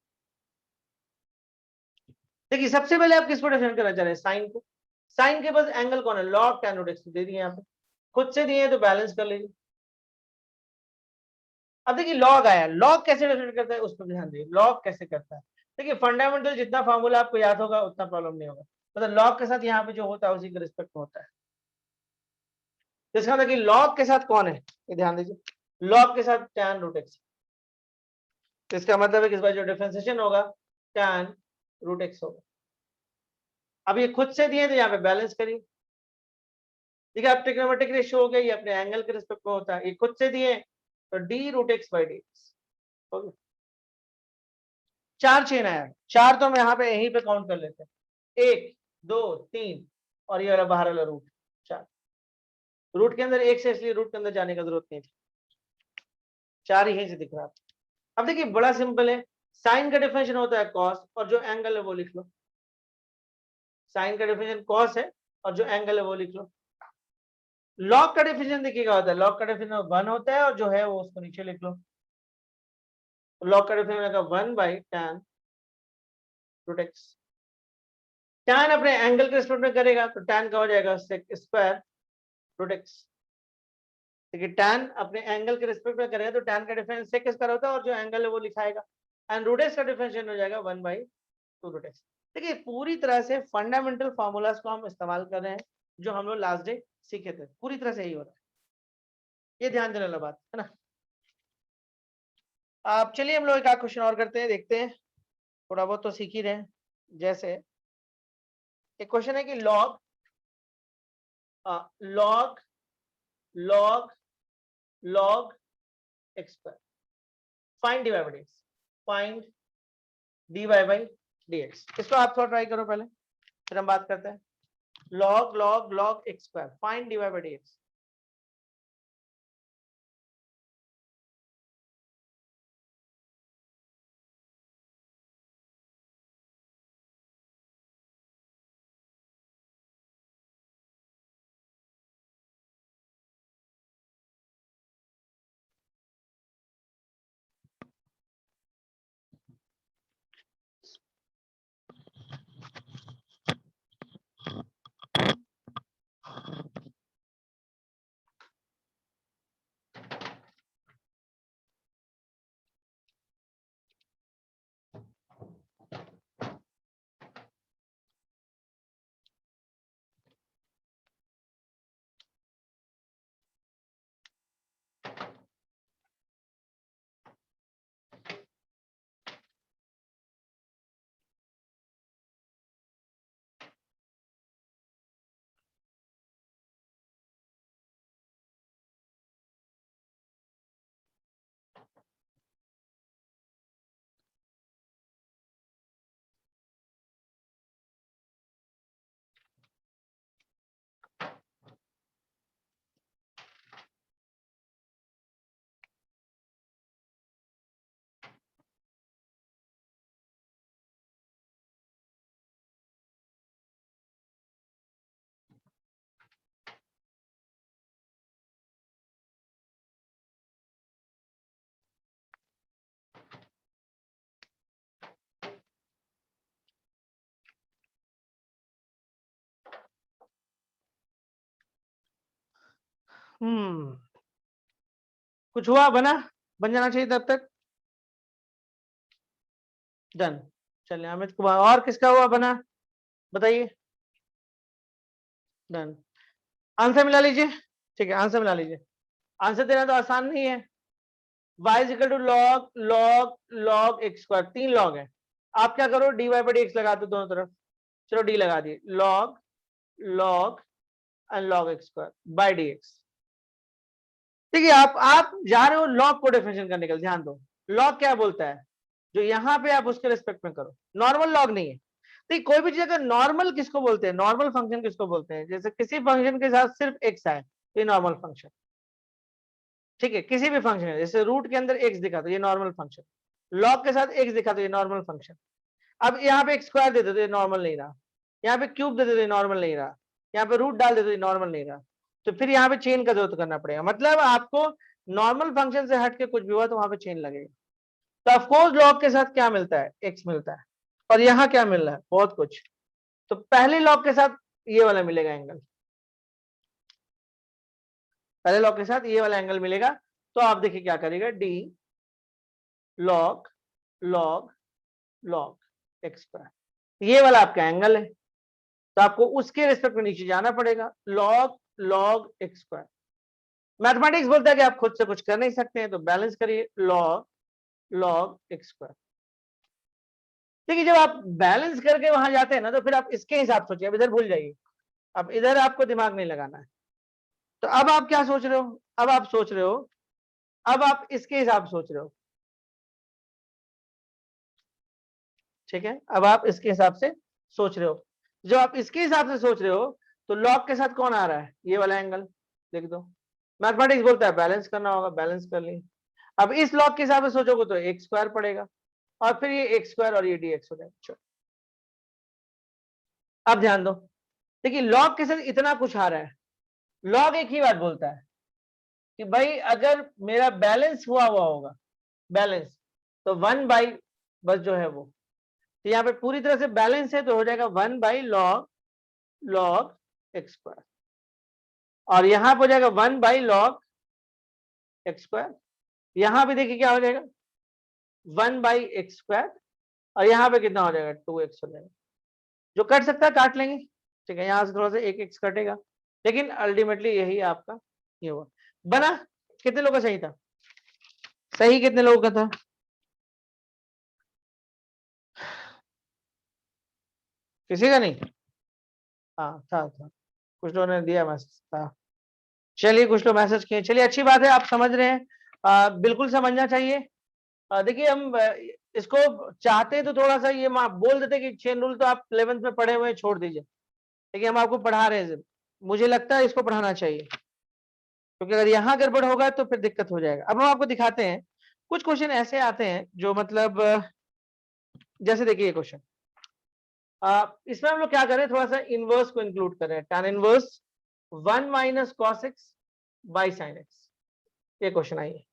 देखिए सबसे पहले आप किसको डिफाइन करना चाह रहे हैं, साइन को। साइन के पास एंगल कौन है, लॉग टैन रूट एक्स दे दिए यहाँ पे, खुद से दिए तो बैलेंस कर लीजिए। अब देखिए लॉग आया, लॉग कैसे डिफाइन करता है उस पर ध्यान दीजिए, लॉग कैसे करता है। देखिए फंडामेंटल जितना फॉर्मूला आपको याद होगा उतना प्रॉब्लम नहीं होगा, मतलब लॉग के साथ यहाँ पे जो होता है उसी के रिस्पेक्ट में होता है। तो इसका मतलब कि लॉग के साथ कौन है, ये ध्यान दीजिए, लॉग के साथ टैन रूट एक्स। तो इसका मतलब है कि इस बार जो डिफरेंशिएशन होगा टैन रूट एक्स होगा। अब ये खुद से दिए तो यहाँ पे बैलेंस करिए। देखिए अब ट्रिग्नोमेट्रिक रेशियो हो गया, ये अपने एंगल के रिस्पेक्ट में होता है, ये खुद से दिए तो D root X by D X हो गया। चार चेन आया, चार तो हम यहाँ पे यहीं पे काउंट कर लेते हैं, 1 2 3 और ये वाला बाहर वाला रूट, चार। रूट के अंदर एक से, इसलिए रूट के अंदर जाने का जरूरत नहीं थी, चार यहीं से दिख रहा है। अब देखिए बड़ा सिंपल है, साइन का डिफरेंशिएशन होता है कॉस, और जो एंगल है वो लिख लो। साइन का डिफरेंशिएशन कॉस है और जो एंगल है वो लिख लो। लॉग का डिफरेंशिएशन देखिएगा होता है, लॉग का डिफरेंशिएशन 1 होता है, और जो है वो उसको नीचे लिख लो। लॉग का डिफरेंशिएशन होगा 1 by tan root X. Tan अपने एंगल के रिस्पेक्ट में करेगा तो टैन का हो जाएगा सेक स्क्वायर रूट एक्स। देखिए टैन अपने एंगल के रिस्पेक्ट में करेगा तो टैन का डिफरेंस सेक स्क्वायर होता है, और जो एंगल है वो लिखाएगा, एंड रूट एक्स का डिफरेंशिएशन हो जाएगा 1 बाई 2 रूट एक्स। देखिए पूरी तरह से फंडामेंटल फार्मूलाज को हम इस्तेमाल कर रहे हैं जो हम लोग लास्ट डे सीखे थे, पूरी तरह से यही हो रहा है, ये ध्यान देने वाला बात है ना। अब चलिए हम लोग एक क्वेश्चन और करते हैं, देखते हैं, थोड़ा बहुत तो सीख ही रहे हैं। जैसे एक क्वेश्चन है कि log log log log X square, find D by by X, find D Y by D X. इसको आप थोड़ा ट्राई करो पहले, फिर हम बात करते हैं। Log log log X square, find D Y by D X. कुछ हुआ, बना, बन जाना चाहिए तब तक। डन। चलिए अमित कुमार, और किसका हुआ बना, बताइए। डन। आंसर मिला लीजिए। ठीक है, आंसर मिला लीजिए। आंसर देना तो आसान नहीं है। y is equal to log log log X square, 3 log है। आप क्या करो, dy बाई डी एक्स लगा दो दोनों तरफ। चलो डी लगा दिए, log log and log X square by D x. ठीक है, आप जा रहे हो लॉग को डिफरेंशिएट करने के लिए, ध्यान दो। लॉग क्या बोलता है, जो यहां पे आप उसके रिस्पेक्ट में करो, नॉर्मल लॉग नहीं है। ठीक, कोई भी चीज अगर नॉर्मल किसको बोलते हैं, नॉर्मल फंक्शन किसको बोलते हैं, जैसे किसी फंक्शन के साथ सिर्फ एक्स आए तो ये नॉर्मल फंक्शन। ठीक है, किसी भी फंक्शन है, जैसे रूट के अंदर एक्स दिखा तो ये नॉर्मल फंक्शन, लॉग के साथ एक्स दिखा तो ये नॉर्मल फंक्शन। अब यहाँ पे एक स्क्वायर दे दो तो ये नॉर्मल नहीं रहा, यहाँ पे क्यूब दे दो तो ये नॉर्मल नहीं रहा, यहाँ पे रूट डाल दे तो ये नॉर्मल नहीं रहा, तो फिर यहाँ पे चेन का जरूरत करना पड़ेगा। मतलब आपको नॉर्मल फंक्शन से हट के कुछ भी हुआ तो वहां पे चेन लगेगा। तो ऑफकोर्स लॉग के साथ क्या मिलता है, एक्स मिलता है। और यहाँ क्या मिल रहा है, बहुत कुछ। तो पहले लॉग के साथ ये वाला मिलेगा एंगल, पहले लॉग के साथ ये वाला एंगल मिलेगा। तो आप देखिए क्या करेगा, D log log log X square, ये वाला आपका एंगल है। तो आपको उसके रिस्पेक्ट में नीचे जाना पड़ेगा, log log X square. Mathematics बोलता है कि आप खुद से कुछ कर नहीं सकते हैं, तो बैलेंस करिए, लॉग लॉग एक्स स्क्वायर। ठीक है, जब आप बैलेंस करके वहां जाते हैं ना, तो फिर आप इसके हिसाब सोचिए, अब इधर भूल जाइए, अब इधर आपको दिमाग नहीं लगाना है। तो अब आप क्या सोच रहे हो, अब आप सोच रहे हो, अब आप इसके हिसाब सोच रहे हो। ठीक है, अब आप इसके हिसाब से सोच रहे हो। जब आप इसके हिसाब से सोच रहे हो तो लॉग के साथ कौन आ रहा है, ये वाला एंगल, देख दो। मैथमेटिक्स बोलता है बैलेंस करना होगा, बैलेंस कर ली। अब इस लॉग के हिसाब से सोचोगे तो एक्स स्क्वायर पड़ेगा, और फिर ये एक्स स्क्वायर और ये डी एक्स हो जाएगा। अब ध्यान दो, देखिए लॉग के साथ इतना कुछ आ रहा है। लॉग एक ही बात बोलता है कि भाई अगर मेरा बैलेंस हुआ हुआ होगा, बैलेंस, तो 1 बाई बस जो है वो, तो यहाँ पे पूरी तरह से बैलेंस है तो हो जाएगा 1/log log एक्स स्क्वायर, और यहां पर हो जाएगा 1/log एक्स स्क्वायर। यहां पे देखिए क्या हो जाएगा, 1/x स्क्वायर, और यहां पे कितना हो जाएगा, 2x हो जाएगा। जो कट सकता है काट लेंगे। ठीक है, यहां से थोड़ा सा एक एक्स कटेगा, लेकिन अल्टीमेटली यही आपका ये हुआ। बना, कितने लोगों का सही था, सही कितने लोगों का था, किसी का नहीं। हाँ था, कुछ लोगों ने दिया मैसेज था। चलिए कुछ लोग मैसेज किए, चलिए अच्छी बात है, आप समझ रहे हैं। बिल्कुल समझना चाहिए। देखिए हम इसको चाहते तो थोड़ा सा ये बोल देते कि चेन रूल तो आप 11th में पढ़े हुए छोड़ दीजिए, लेकिन हम आपको पढ़ा रहे हैं, मुझे लगता है इसको पढ़ाना चाहिए, क्योंकि अगर यहाँ गड़बड़ होगा तो फिर दिक्कत हो जाएगा। अब हम आपको दिखाते हैं, कुछ क्वेश्चन ऐसे आते हैं जो मतलब जैसे देखिए ये क्वेश्चन, इसमें हम लोग क्या करें, थोड़ा सा इनवर्स को इंक्लूड कर रहे हैं, tan inverse 1 - cos x by sin x। ये क्वेश्चन आई है,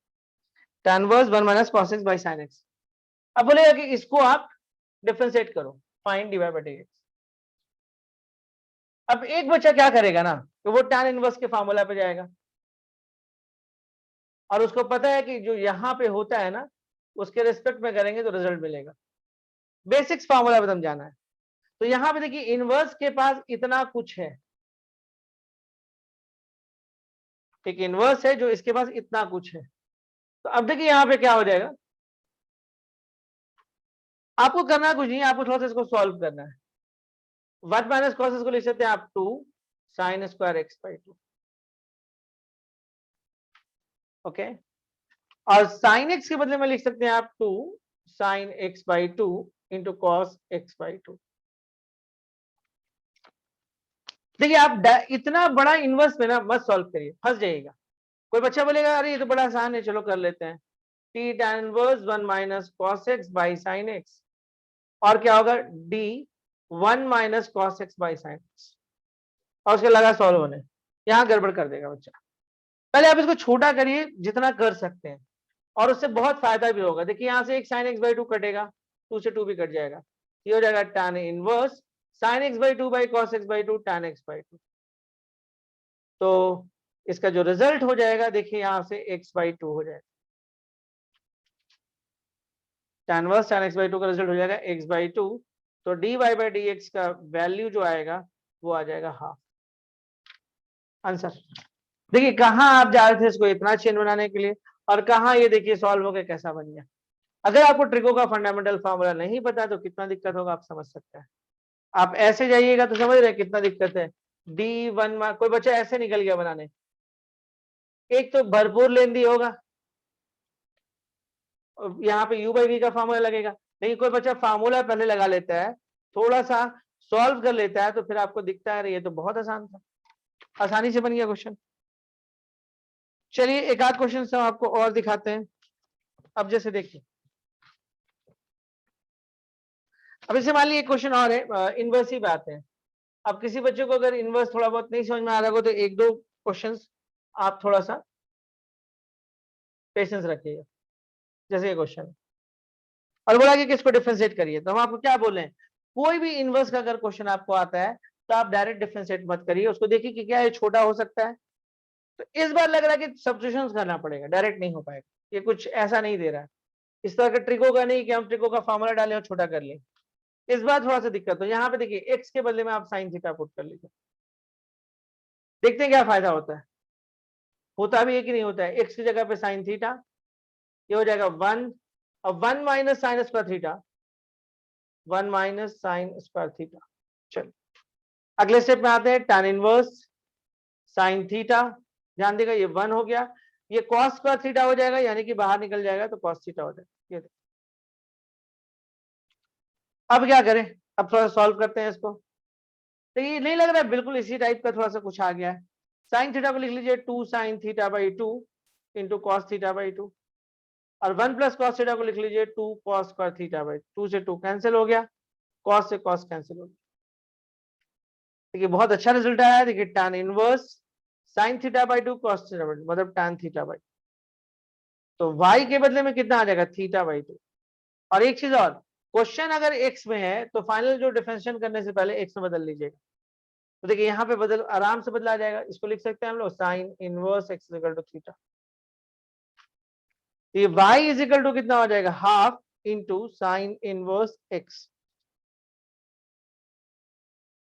tan inverse 1 - cos x by sin x। अब बोलेगा कि इसको आप डिफरेंशिएट करो, फाइंड dy बाई dx। अब एक बच्चा क्या करेगा ना, तो वो tan इनवर्स के फार्मूला पे जाएगा, और उसको पता है कि जो यहां पे होता है ना, उसके रिस्पेक्ट में करेंगे तो रिजल्ट मिलेगा। बेसिक्स फार्मूला पे जाना है। तो यहां पे देखिए इनवर्स के पास इतना कुछ है, एक इनवर्स है जो इसके पास इतना कुछ है। तो अब देखिए यहां पे क्या हो जाएगा, आपको करना कुछ नहीं है, आपको थोड़ा सा इसको सॉल्व करना है। 1 - cos x को लिख सकते हैं आप 2 sin square x by 2। Okay, और sin x के बदले में लिख सकते हैं आप 2 sin x by 2 into cos x by 2। देखिए आप इतना बड़ा इनवर्स में ना मत सॉल्व करिए, फंस जाइएगा। कोई बच्चा बोलेगा अरे ये तो बड़ा आसान है, चलो कर लेते हैं, t tan inverse 1 - cos x by sin x, और क्या होगा d 1 - cos x by sin x, और उसके लगा सॉल्व होने, यहां गड़बड़ कर देगा बच्चा। पहले आप इसको छोटा करिए जितना कर सकते हैं, और उससे बहुत फायदा भी होगा। देखिए यहां से एक sin x बाई 2 कटेगा, 2 से 2 भी कट जाएगा, ये हो जाएगा tan inverse sin x by 2 by cos x by 2 tan x by 2। तो इसका जो रिजल्ट हो जाएगा देखिए यहां से x/2 हो जाएगा, tan इनवर्स tan x/2 का रिजल्ट हो जाएगा x/2, तो dy/dx का वैल्यू जो आएगा वो आ जाएगा हाफ। आंसर देखिए कहां आप जा रहे थे इसको इतना चेन बनाने के लिए, और कहां ये देखिए सॉल्व हो गया कैसा बन गया। अगर आपको ट्रिको का फंडामेंटल फार्मूला नहीं पता तो कितना दिक्कत होगा आप समझ सकते हैं। आप ऐसे जाइएगा तो समझ रहे कितना दिक्कत है। D1 कोई बच्चा ऐसे निकल गया बनाने, एक तो भरपूर लेंदी होगा, यहाँ पे u/v का फार्मूला लगेगा, लेकिन कोई बच्चा फार्मूला पहले लगा लेता है, थोड़ा सा सॉल्व कर लेता है, तो फिर आपको दिखता है ये तो बहुत आसान था, आसानी से बन गया क्वेश्चन। चलिए एक आध क्वेश्चन हम आपको और दिखाते हैं। अब जैसे देखिए, अब इसे मान लीजिए क्वेश्चन और है, इनवर्स ही बात है। अब किसी बच्चे को अगर इनवर्स थोड़ा बहुत नहीं समझ में आ रहा हो तो एक दो क्वेश्चंस आप थोड़ा सा पेशेंस रखिएगा। जैसे ये क्वेश्चन और बोला कि किसको डिफरेंशिएट करिए, तो हम आपको क्या बोले, कोई भी इनवर्स का अगर क्वेश्चन आपको आता है तो आप डायरेक्ट डिफरेंशिएट मत करिए, उसको देखिए कि क्या ये छोटा हो सकता है। तो इस बार लग रहा है कि सब्स्टिट्यूशंस करना पड़ेगा, डायरेक्ट नहीं हो पाएगा, ये कुछ ऐसा नहीं दे रहा है इस तरह का ट्रिको का, नहीं कि हम ट्रिको का फॉर्मूला डालें और छोटा कर लें। इस बार थोड़ा सा दिक्कत हो, यहाँ पे देखिए एक्स के बदले में आप साइन थीटा पुट कर लीजिए, देखते हैं क्या फायदा होता है, होता भी है कि नहीं होता है। एक्स की जगह पे साइन थीटा, ये हो जाएगा 1, और 1 minus sine square theta, 1 minus sine square theta. चलो अगले स्टेप में आते हैं, tan इनवर्स साइन थीटा, ध्यान देगा ये 1 हो गया, ये cos स्क्वायर थीटा हो जाएगा, यानी कि बाहर निकल जाएगा तो cos थीटा हो जाएगा। ये अब क्या करें, अब थोड़ा सॉल्व करते हैं इसको। तो ये नहीं लग रहा है बिल्कुल इसी टाइप का थोड़ा सा कुछ आ गया है। साइन थीटा को लिख लीजिए 2 sine theta by 2 into cos theta by 2, और 1 प्लस कॉस थीटा को लिख लीजिए 2 कॉस स्क्वायर थीटा बाई 2, से 2 कैंसिल हो गया, कॉस से कॉस कैंसिल हो गया। देखिए बहुत अच्छा रिजल्ट आया है, देखिए tan inverse sine theta by 2 cos theta by 2 मतलब tan थीटा बाई, तो y के बदले में कितना आ जाएगा थीटा बाई 2। और एक चीज और, क्वेश्चन अगर x में है तो फाइनल जो डिफरेंशिएशन करने से पहले x में बदल लीजिएगा, तो देखिए यहाँ पे बदल आराम से बदला जाएगा, इसको लिख सकते हैं हम लोग sine inverse x equal to theta, ये y इज इक्वल टू कितना हो जाएगा half into sine inverse x,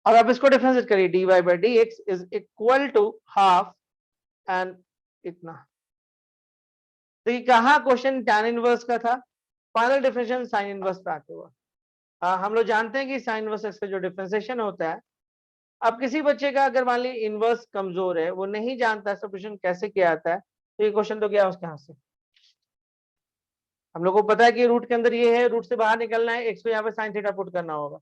और अब इसको डिफरेंशिएट करिए dy by D X is equal to half and इतना। तो ये कहा क्वेश्चन tan इनवर्स का था, फाइनल डिफरेंशिएशन साइन इनवर्स पे आके हुआ। हम लोग जानते हैं कि साइन इनवर्स x का जो डिफरेंशिएशन होता है, अब किसी बच्चे का अगर मान ली इनवर्स कमजोर है, वो नहीं जानता सब्स्टिट्यूशन कैसे किया जाता है, तो ये क्वेश्चन तो गया उसके हाथ से। हम लोग को पता है कि रूट के अंदर ये है, रूट से बाहर निकलना है, एक्स को यहाँ पे साइन थीटा पुट करना होगा,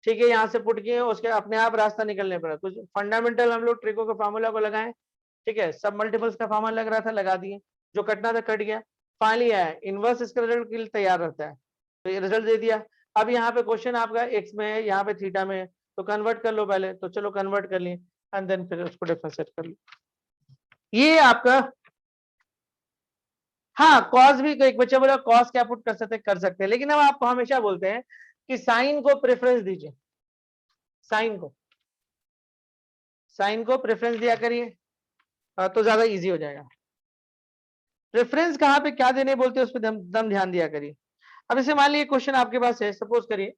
ठीक है, यहाँ से पुट किए उसके अपने आप रास्ता निकलने पड़ा, कुछ फंडामेंटल हम लोग ट्रिको के फार्मूला को लगाए, ठीक है, सब मल्टीपल्स का फार्मूला लग रहा था लगा दिए, जो कटना था कट गया, फाइनली आया इनवर्स, इसका रिजल्ट के लिए तैयार रहता है, तो ये रिजल्ट दे दिया। अब यहाँ पे क्वेश्चन आपका एक्स में है, यहाँ पे थीटा में है, तो कन्वर्ट कर लो पहले, तो चलो कन्वर्ट कर लिए एंड देन फिर उसको डिफरेंशिएट कर लो। ये आपका, हाँ कॉस भी, एक बच्चा बोला कॉस क्या पुट कर सकते हैं, लेकिन हम आपको हमेशा बोलते हैं कि साइन को प्रेफरेंस दीजिए, साइन को, साइन को प्रेफरेंस दिया करिए, तो ज्यादा इजी हो जाएगा। प्रेफरेंस कहाँ पे क्या देने बोलते हैं उस पर दम ध्यान दिया करिए। अब इसे मान लीजिए क्वेश्चन आपके पास है, सपोज करिए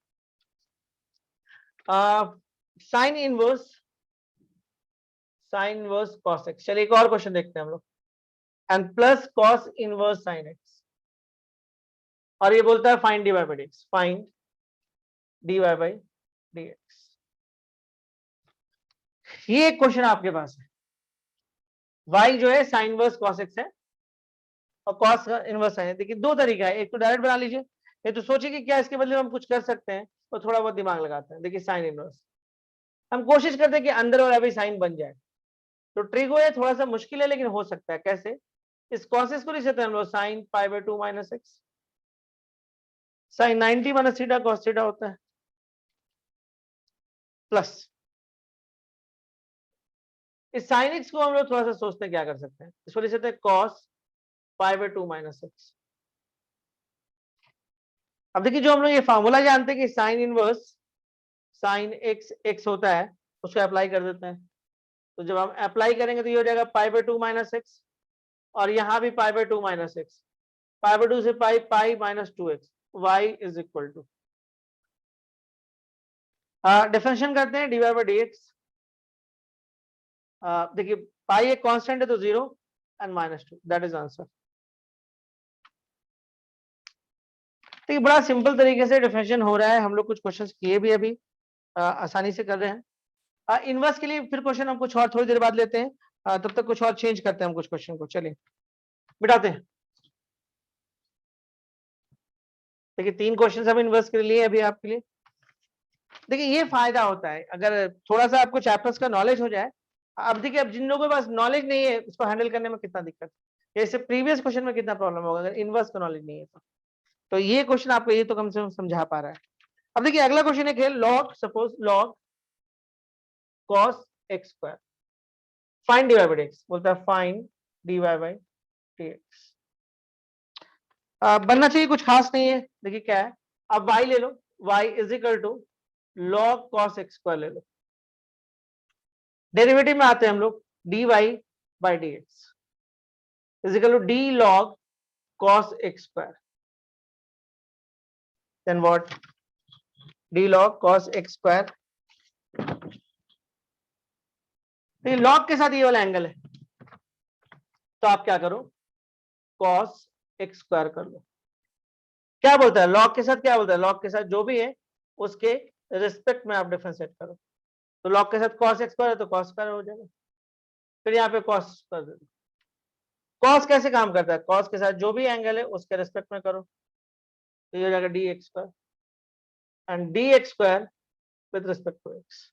साइन इनवर्स कॉस एक्स, चलिए एक और क्वेश्चन देखते हैं हम लोग, and plus cos inverse sine X, और ये बोलता है find D Y by D X, find D Y by D X. ये एक क्वेश्चन आपके पास है, y जो है साइन इनवर्स कॉस एक्स है और कॉस इनवर्स साइन है। देखिए दो तरीका है, एक तो डायरेक्ट बना लीजिए, ये तो सोचिए कि क्या इसके बदले में हम कुछ कर सकते हैं, तो थोड़ा बहुत दिमाग लगाते हैं। देखिए साइन इनवर्स, हम कोशिश करते हैं कि अंदर वाला भी साइन बन जाए, तो ट्रिक है थोड़ा सा मुश्किल है लेकिन हो सकता है। कैसे, इस कॉसेस को लिख सकते हैं हम लोग sine pi by 2 minus X, sine 90 minus theta cos theta होता है, प्लस इस साइन एक्स को हम लोग थोड़ा सा सोचते हैं क्या कर सकते हैं, इसको लिख सकते हैं cos pi by 2 minus x. अब देखिए जो हम लोग ये फार्मूला जानते हैं कि sine inverse sine x x होता है, उसको अप्लाई कर देते हैं, तो जब हम अप्लाई करेंगे तो ये हो जाएगा पाई बाय 2 माइनस एक्स, और यहाँ भी pi by 2 minus X, pi by 2 से pi, pi minus 2x, y is equal to, differentiation करते हैं dy बाई dx। देखिए पाई एक कांस्टेंट है तो 0 and minus 2, that is answer. तो ये बड़ा सिंपल तरीके से डिफरेंशिएशन हो रहा है, हम लोग कुछ क्वेश्चंस किए भी अभी आसानी से कर रहे हैं। इनवर्स के लिए फिर क्वेश्चन हम कुछ और थोड़ी देर बाद लेते हैं, तब तक कुछ और चेंज करते हैं हम कुछ क्वेश्चन को। चलिए बिठाते हैं। देखिए 3 क्वेश्चन हम इनवर्स के लिए अभी आपके लिए। देखिए ये फायदा होता है अगर थोड़ा सा आपको चैप्टर्स का नॉलेज हो जाए। अब देखिए अब जिन लोगों के पास नॉलेज नहीं है उसको हैंडल करने में कितना दिक्कत है, जैसे प्रीवियस क्वेश्चन में कितना प्रॉब्लम होगा अगर इनवर्स का नॉलेज नहीं है तो ये क्वेश्चन आपको ये तो कम से कम समझा पा रहा है। अब देखिए अगला क्वेश्चन है log, suppose log cos x square, find dy by dx, बोलता है फाइंड dy बाई dx। बनना चाहिए कुछ खास नहीं है। देखिए क्या है, अब y ले लो, y is equal to log cos x square ले लो। डेरिवेटिव में आते हैं हम लोग, dy by dx is equal to d log cos x square, then what, d log cos x square. तो लॉग के साथ ये वाला एंगल है तो आप क्या करो, cos x स्क्वायर कर लो। क्या बोलता है लॉग के साथ, क्या बोलता है लॉग के साथ जो भी है उसके रिस्पेक्ट में आप डिफरेंशिएट करो। तो लॉग के साथ cos x स्क्वायर है तो cos स्क्वायर हो जाएगा, फिर यहाँ पे cos कर दो। cos कैसे काम करता है, cos के साथ जो भी एंगल है उसके रिस्पेक्ट में करो, तो ये हो जाएगा dx square, and dx square with respect to x।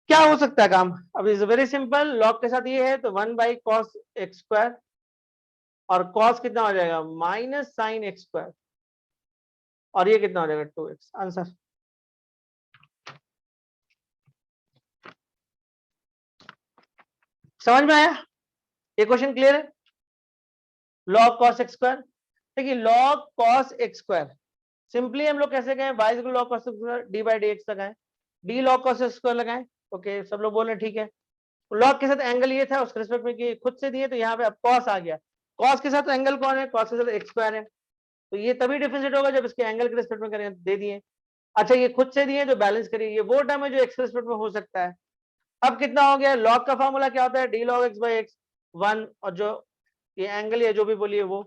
क्या हो सकता है काम, अब इज वेरी सिंपल, लॉग के साथ ये है तो 1 बाई cos x स्क्वायर, और cos कितना हो जाएगा माइनस साइन x स्क्वायर, और ये कितना हो जाएगा 2x। आंसर समझ में आया, ये क्वेश्चन क्लियर है। log cos x स्क्वायर, देखिए log cos x square simply हम लोग कैसे गए, y log cos x square d by dx लगाए, d log cos x square लगाए। ओके सब लोग बोल रहे हैं ठीक है। log के साथ एंगल ये था उसके रिस्पेक्ट में कि खुद से दिए तो यहाँ पे अब cos आ गया, cos के साथ एंगल कौन है, cos के साथ x स्क्वायर है, तो ये तभी डिफरेंशिएट होगा जब इसके एंगल के रिस्पेक्ट में करेंगे, दे दिए। अच्छा ये खुद से दिए तो बैलेंस करिए, ये वो टर्म है जो x के रिस्पेक्ट में हो सकता है। अब कितना हो गया, log का फॉर्मूला क्या होता है, d log x by x 1, और जो ये एंगल है जो भी बोलिए वो,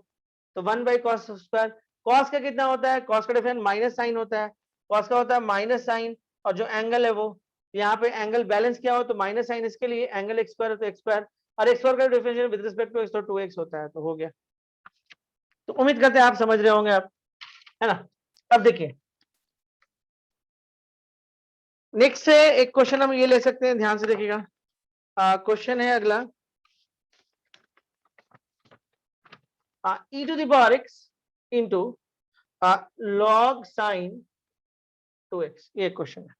तो 1 बाई कॉस स्क्वायर। कॉस का कितना होता है, कॉस का डिफरेंस माइनस साइन होता है, कॉस का होता है माइनस साइन, और जो एंगल है वो यहाँ पे एंगल बैलेंस क्या हो तो माइनस साइन, इसके लिए एंगल एक्स स्क्वायर है तो एक्स स्क्वायर, और एक्स स्क्वायर का differentiation with respect to X तो 2x होता है, तो हो गया। तो उम्मीद करते हैं आप समझ रहे होंगे आप, है ना। अब देखिए नेक्स्ट से एक क्वेश्चन हम ये ले सकते हैं, ध्यान से देखिएगा। क्वेश्चन है अगला, e to the power x into log sine 2x, ये क्वेश्चन है।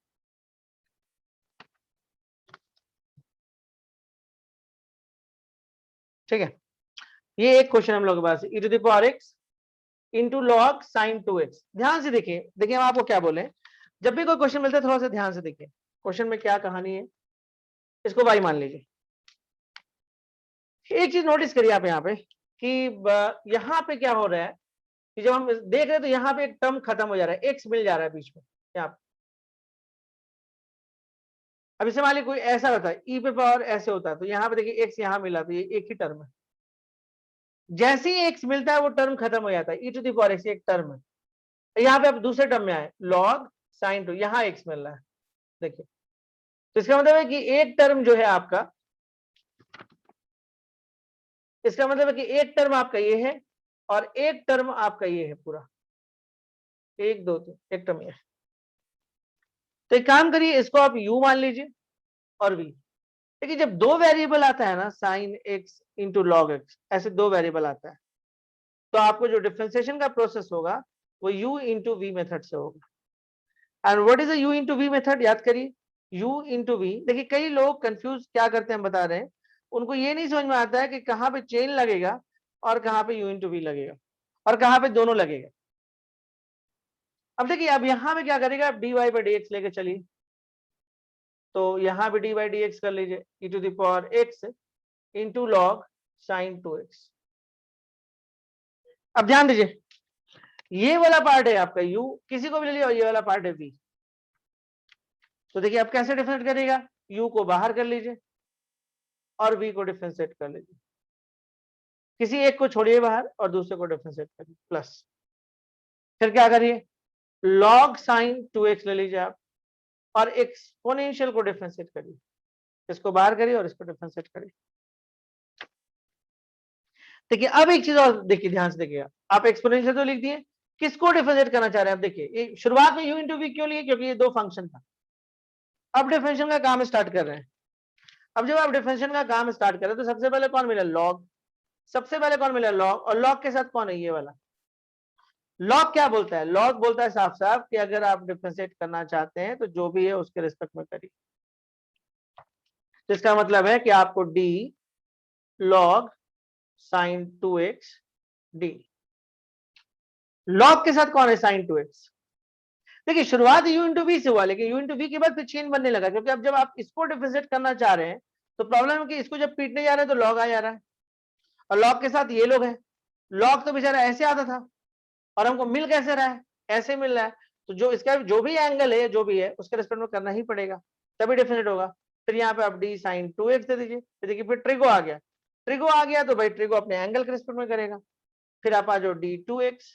ठीक है, ये एक क्वेश्चन हम लोग के पास, e to the power x into log sine 2x। ध्यान से देखिए, देखिए हम आपको क्या बोले, जब भी कोई क्वेश्चन मिलता है थोड़ा सा ध्यान से देखिए क्वेश्चन में क्या कहानी है। इसको y मान लीजिए, एक चीज नोटिस करिए आप यहाँ पे कि यहाँ पे क्या हो रहा है कि जब हम देख रहे हैं तो यहाँ पे एक टर्म खत्म हो जा रहा है, x मिल जा रहा है बीच में यहाँ पे। अब इसे मान लीजिए कोई ऐसा होता है e पे पावर ऐसे होता है, तो यहाँ पे देखिए x यहाँ मिला तो ये एक ही टर्म है। जैसे ही x मिलता है वो टर्म खत्म हो जाता है, e to the power x एक टर्म है। यहाँ पे अब दूसरे टर्म में आए log sin 2, यहाँ x मिल रहा है देखिए, तो इसका मतलब है कि एक टर्म जो है आपका, इसका मतलब है कि एक टर्म आपका ये है और एक टर्म आपका ये है पूरा, 1 2 3, एक टर्म ये है। तो एक काम करिए, इसको आप u मान लीजिए और v। देखिए जब दो वेरिएबल आता है ना, sine x into log x, ऐसे दो वेरिएबल आता है तो आपको जो डिफरेंशिएशन का प्रोसेस होगा वो u इंटू वी मेथड से होगा। And what is u into v method, याद करिए u इंटू वी। देखिए कई लोग कंफ्यूज क्या करते हैं बता रहे हैं, उनको ये नहीं समझ में आता है कि कहाँ पे चेन लगेगा और कहाँ पे u इंटू वी लगेगा और कहाँ पे दोनों लगेगा। अब देखिए अब यहाँ पे क्या करेगा, dy बाई dx लेके चलिए, तो यहाँ भी डी बाई डी एक्स कर लीजिए, E to the power X into log sine 2x। अब ध्यान दीजिए, ये वाला पार्ट है आपका u, किसी को भी ले लिया, और ये वाला पार्ट है v। तो देखिए आप कैसे डिफरेंशिएट करिएगा, u को बाहर कर लीजिए और v को डिफरेंशिएट कर लीजिए, किसी एक को छोड़िए बाहर और दूसरे को डिफरेंशिएट करिए प्लस। फिर क्या करिए, log साइन 2x ले लीजिए आप और एक्सपोनेंशियल को डिफरेंशिएट करिए, इसको बाहर करिए और इसको डिफरेंशिएट करिए। देखिए अब एक चीज और देखिए, ध्यान से देखिएगा, आप एक्सपोनेंशियल तो लिख दिए, किसको डिफरेंशिएट करना चाह रहे हैं आप देखिए, शुरुआत में u इंटू वी क्यों लिए, क्योंकि ये दो फंक्शन था। अब डिफरेंशियल का काम स्टार्ट कर रहे हैं। अब जब आप डिफरेंशियल का काम स्टार्ट कर रहे हैं तो सबसे पहले कौन मिला, लॉग। सबसे पहले कौन मिला, लॉग। और लॉग के साथ कौन है, ये वाला। लॉग क्या बोलता है, लॉग बोलता है साफ साफ कि अगर आप डिफरेंशिएट करना चाहते हैं तो जो भी है उसके रिस्पेक्ट में करिए। तो इसका मतलब है कि आपको d log sine 2x d, log के साथ कौन है, साइन 2x। देखिए शुरुआत u इंटू वी से हुआ, लेकिन u इंटू वी के बाद फिर चेन बनने लगा, क्योंकि अब जब आप इसको डिफरेंशिएट करना चाह रहे हैं तो प्रॉब्लम है कि इसको जब पीटने जा रहे हैं तो लॉग आ जा रहा है, और लॉग के साथ ये लोग है। लॉग तो बेचारा ऐसे आता था और हमको मिल कैसे रहा है, ऐसे मिल रहा है, तो जो इसका जो भी एंगल है जो भी है उसके रिस्पेक्ट में करना ही पड़ेगा, तभी डिफरेंशिएट होगा। फिर यहाँ पे आप d साइन 2x दे दीजिए, देखिए फिर ट्रिगो आ गया। ट्रिगो आ गया तो भाई ट्रिगो अपने एंगल के रिस्पेक्ट में करेगा। फिर आप आ जाओ d2x,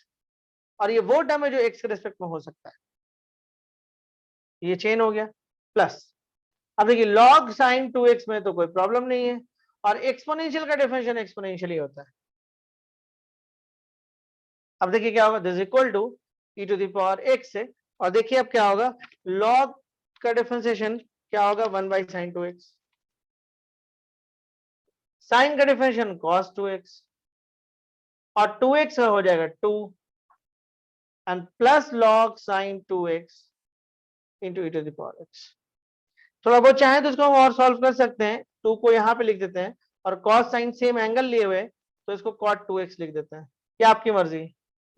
और ये वो टर्म है जो x के रिस्पेक्ट में हो सकता है, ये चेन हो गया प्लस। अब देखिए log साइन 2x में तो कोई प्रॉब्लम नहीं है, और एक्सपोनेंशियल का डिफरेंशियल एक्सपोनेंशियल ही होता है। अब देखिए क्या होगा, this equal to e to the power x से, और देखिए अब क्या होगा, log का डिफरेंशिएशन क्या होगा, 1 बाई साइन 2x, साइन का डिफरेंशिएशन cos 2x, और 2x का हो जाएगा 2 and plus log sine 2x into e to the power x। थोड़ा बहुत चाहे तो इसको हम और सॉल्व कर सकते हैं, 2 को यहाँ पे लिख देते हैं और cos साइन सेम एंगल लिए हुए तो इसको cot 2x लिख देते हैं, क्या आपकी मर्जी,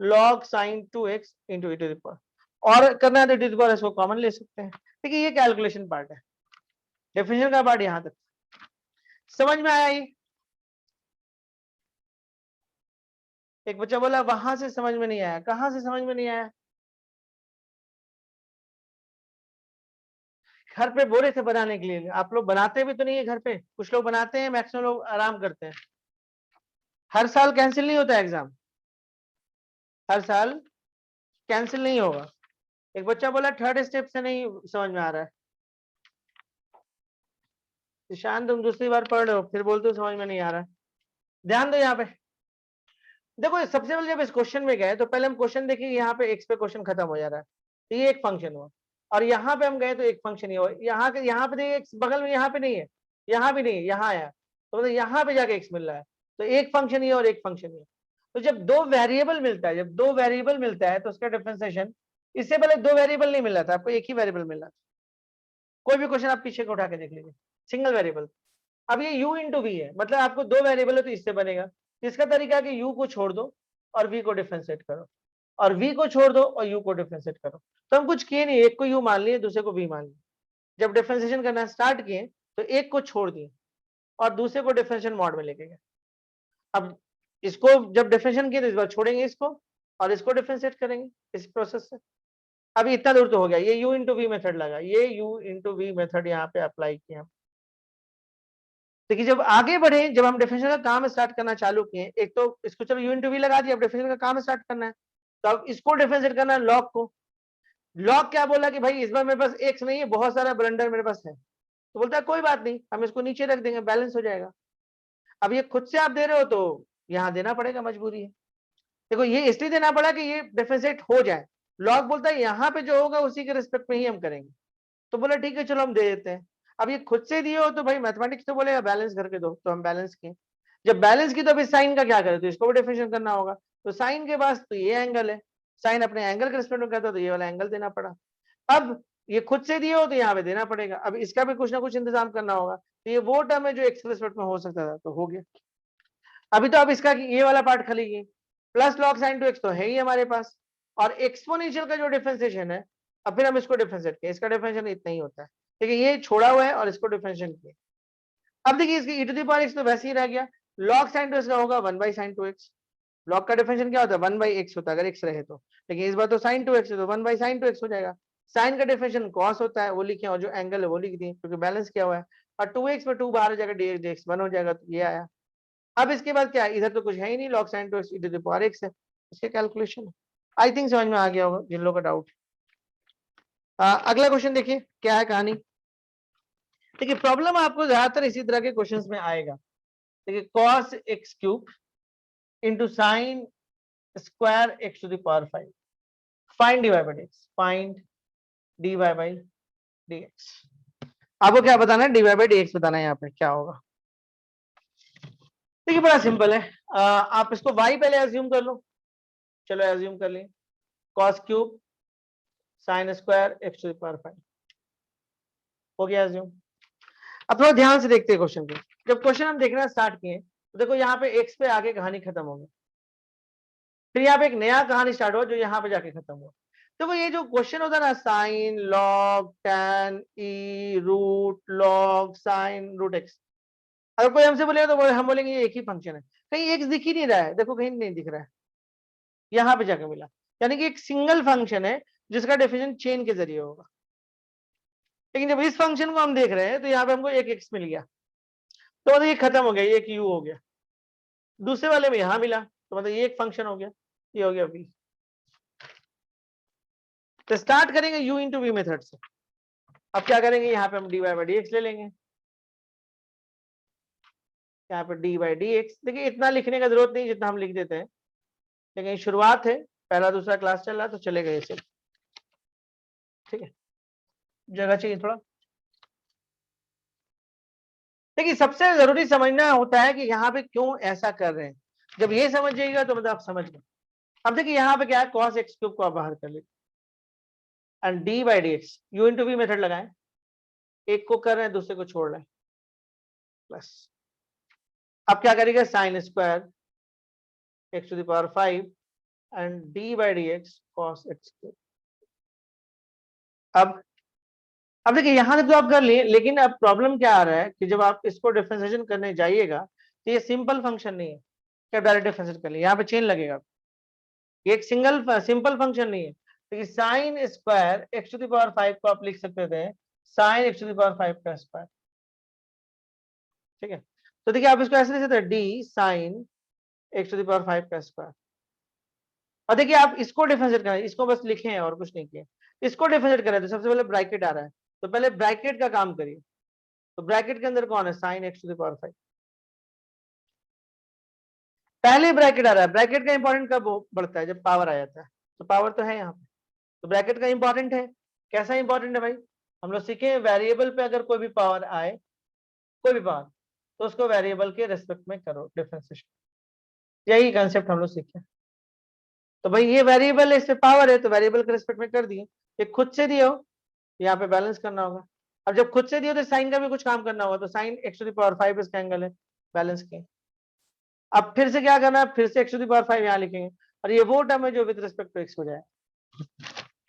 log sine 2x into e to the power, और करना है तो e टू द पावर इसको कॉमन ले सकते हैं। ठीक है, ये कैलकुलेशन पार्ट है, डेफिनेशन का पार्ट यहां तक समझ में आया। ये एक बच्चा बोला वहां से समझ में नहीं आया, कहां से समझ में नहीं आया, घर पे बोले थे बनाने के लिए, आप लोग बनाते भी तो नहीं है घर पे, कुछ लोग बनाते हैं, मैक्सिमम लोग आराम करते हैं। हर साल कैंसिल नहीं होता एग्जाम, हर साल कैंसिल नहीं होगा। एक बच्चा बोला थर्ड स्टेप से नहीं समझ में आ रहा है, ईशान तुम दूसरी बार पढ़ रहे हो फिर बोलते हो समझ में नहीं आ रहा है। ध्यान दो यहाँ पे, देखो सबसे पहले जब इस क्वेश्चन में गए तो पहले हम क्वेश्चन देखिए, यहाँ पे एक्स पे क्वेश्चन खत्म हो जा रहा है, तो ये एक फंक्शन हुआ, और यहाँ पे हम गए तो एक फंक्शन ही हुआ, यहाँ पे देखिए बगल में यहाँ पे नहीं है, यहाँ भी नहीं है, यहाँ आया तो मतलब यहाँ पे जाके एक्स मिल रहा है, तो एक फंक्शन ही और एक फंक्शन ही। तो जब दो वेरिएबल मिलता है, जब दो वेरिएबल मिलता है तो उसका डिफरेंशिएशन, इससे पहले दो वेरिएबल नहीं मिल रहा था आपको, एक ही वेरिएबल मिल रहा था। कोई भी क्वेश्चन आप पीछे को उठा के देख लीजिए, सिंगल वेरिएबल। अब ये u इंटू वी है, मतलब आपको दो वेरिएबल है तो इससे बनेगा। इसका तरीका है कि u को छोड़ दो और v को डिफरेंशिएट करो, और v को छोड़ दो और u को डिफरेंशिएट करो। तो हम कुछ किए नहीं, एक को u मान लिए, दूसरे को v मान लिए। जब डिफरेंशिएशन करना स्टार्ट किए तो एक को छोड़ दिए और दूसरे को डिफरेंशियल मोड में लेके गए। अब इसको जब डिफरेंशिएशन किए तो इस बार छोड़ेंगे इसको और इसको डिफरेंशिएट करेंगे इस प्रोसेस से। अभी इतना दूर तो हो गया, ये u इंटू वी मेथड लगा, ये u इंटू वी मेथड यहाँ पे अप्लाई किया। देखिए जब आगे बढ़े, जब हम डिफरेंशियल का काम स्टार्ट करना चालू किए, एक तो इसको चलो u इंटू वी लगा दिया, अब डिफरेंशियल का काम स्टार्ट करना है, तो अब इसको डिफरेंशिएट करना है लॉग को। लॉग क्या बोला कि भाई इस बार मेरे पास एक्स नहीं है, बहुत सारा ब्लेंडर मेरे पास है, तो बोलता है कोई बात नहीं, हम इसको नीचे रख देंगे, बैलेंस हो जाएगा। अब ये खुद से आप दे रहे हो तो यहाँ देना पड़ेगा, मजबूरी है। देखो ये इसलिए देना पड़ा कि ये डिफरेंशिएट हो जाए, लॉग बोलता है यहाँ पे जो होगा उसी के रिस्पेक्ट में ही हम करेंगे, तो बोला ठीक है चलो हम दे देते हैं। अब ये खुद से दिए हो तो भाई मैथमेटिक्स तो बोलेगा बैलेंस करके दो, तो हम बैलेंस किए। जब बैलेंस की तो अभी साइन का क्या करें, तो इसको भी डिफरेंशिएट करना होगा, तो साइन के पास तो ये एंगल है, साइन अपने एंगल के रिस्पेक्ट में करता तो ये वाला एंगल देना पड़ा। अब ये खुद से दिए हो तो यहाँ पे देना पड़ेगा, अब इसका भी कुछ ना कुछ इंतजाम करना होगा, तो ये वो टर्म है जो एक्स के रिस्पेक्ट में हो सकता था, तो हो गया। अभी तो अब इसका ये वाला पार्ट खाली गई, प्लस लॉग साइन 2x तो है ही हमारे पास, और एक्सपोनेंशियल का जो डिफरेंशिएशन है, अब फिर हम इसको डिफरेंशिएट किए, इसका डिफरेंशिएशन इतना ही होता है, ठीक है, ये छोड़ा हुआ है और इसको डिफरेंशिएट किया। अब देखिए इसकी e to the power x तो वैसे ही रह गया, log sin 2x का होगा 1 by sin 2x। log का डिफरेंशिएशन क्या होता है 1 by x होता है अगर x रहे तो, लेकिन इस बार तो sin 2x है तो 1 by sin 2x हो जाएगा। sin का डिफरेंशिएशन cos होता है वो लिखे, और जो एंगल है वो लिख दिए क्योंकि बैलेंस किया हुआ है, और 2x में 2 बाहर हो जाएगा, dx dx 1 हो जाएगा, तो ये आया। अब इसके बाद क्या है, इधर तो कुछ है ही नहीं, log sin 2x e to the power x है, इसके कैलकुलेशन। आई थिंक समझ में आ गया होगा जिन लोगों का डाउट। अगला क्वेश्चन देखिए क्या है कहानी। देखिए प्रॉब्लम आपको ज्यादातर इसी तरह के क्वेश्चंस में आएगा। देखिए cos x cube into sine square x to the power 5, find dy by dx, find dy by dx। आपको क्या बताना है, dy बाय dx बताना है, यहाँ पे क्या होगा। देखिए बड़ा सिंपल है, आप इसको y पहले एज्यूम कर लो, चलो एज्यूम कर लें, cos cube sine square x to the power 5 हो गया एज्यूम। अब थोड़ा ध्यान से देखते हैं क्वेश्चन को। जब क्वेश्चन हम देखना स्टार्ट किए तो देखो यहाँ पे x पे आगे कहानी खत्म हो गई, फिर यहाँ पे एक नया कहानी स्टार्ट हुआ जो यहाँ पे जाके खत्म हुआ। तो वो ये जो क्वेश्चन होता है ना, sine log tan E root log sine root X, अगर कोई हमसे बोलेगा तो हम बोलेंगे ये एक ही फंक्शन है, कहीं एक्स दिख ही नहीं रहा है, देखो कहीं नहीं दिख रहा है, यहाँ पे जाके मिला, यानी कि एक सिंगल फंक्शन है जिसका डेफिनेशन चेन के जरिए होगा। लेकिन जब इस फंक्शन को हम देख रहे हैं तो यहाँ पे हमको एक एक्स मिल गया, तो मतलब ये खत्म हो गया, ये एक यू हो गया। दूसरे वाले में यहाँ मिला तो मतलब ये एक फंक्शन हो गया, ये हो गया वी। तो स्टार्ट करेंगे u इंटू वी मेथड से। अब क्या करेंगे, यहाँ पे हम dy बाई dx ले लेंगे, यहाँ पे dy बाई dx। देखिए इतना लिखने का जरूरत नहीं जितना हम लिख देते हैं, लेकिन शुरुआत है, पहला दूसरा क्लास चल रहा है तो चलेगा ये सब, ठीक है, जगह चाहिए थोड़ा। देखिए सबसे जरूरी समझना होता है कि यहाँ पे क्यों ऐसा कर रहे हैं, जब ये समझ जाइएगा तो मतलब आप समझ गए। अब देखिए यहाँ पे क्या है, cos x क्यूब को आप बाहर कर लीजिए and d by D x, u into v method लगाएं, एक को कर रहे हैं दूसरे को छोड़ रहे हैं, प्लस अब क्या करेगा sine square x to the power 5 and d by D x cos x cube. अब देखिए यहां तक तो आप कर लिए, लेकिन अब प्रॉब्लम क्या आ रहा है कि जब आप इसको डिफरेंशिएशन करने जाइएगा तो ये सिंपल फंक्शन नहीं है, क्या डायरेक्ट डिफरेंशिएट कर लिए, यहाँ पे चेन लगेगा, ये एक सिंगल सिंपल फंक्शन नहीं है। तो sine square x to the power 5 को आप लिख सकते थे sine x to the power 5 का स्क्वायर, ठीक है। तो देखिए आप इसको ऐसे लिख सकते हैं d sine x to the power 5 का स्क्वायर। और देखिए आप इसको डिफरेंशिएट करें, इसको बस लिखे हैं और कुछ नहीं किए, इसको डिफरेंशिएट करें तो सबसे पहले ब्रैकेट आ रहा है, तो पहले ब्रैकेट का काम करिए। तो ब्रैकेट के अंदर कौन है, sine x to the power 5, पहले ब्रैकेट आ रहा है। ब्रैकेट का इंपॉर्टेंट कब बढ़ता है, जब पावर आ जाता है, तो पावर तो है यहाँ पे, तो ब्रैकेट का इंपॉर्टेंट है। कैसा इंपॉर्टेंट है भाई, हम लोग सीखे वेरिएबल पे अगर कोई भी पावर आए, कोई भी पावर, तो उसको वेरिएबल के रेस्पेक्ट में करो डिफरेंशिएशन, यही कंसेप्ट हम लोग सीखे। तो भाई ये वेरिएबल है, इस पे पावर है तो वेरिएबल के रेस्पेक्ट में कर दिए। ये खुद से दिए हो, यहाँ पे बैलेंस करना होगा। अब जब खुद से दिए तो साइन का भी कुछ काम करना होगा, तो sine x to the power 5 इसका एंगल है, बैलेंस किए। अब फिर से क्या करना है, फिर से एक्स टू द पावर 5 यहाँ लिखेंगे, और ये वो टर्म है जो विद रिस्पेक्ट टू एक्स हो जाए।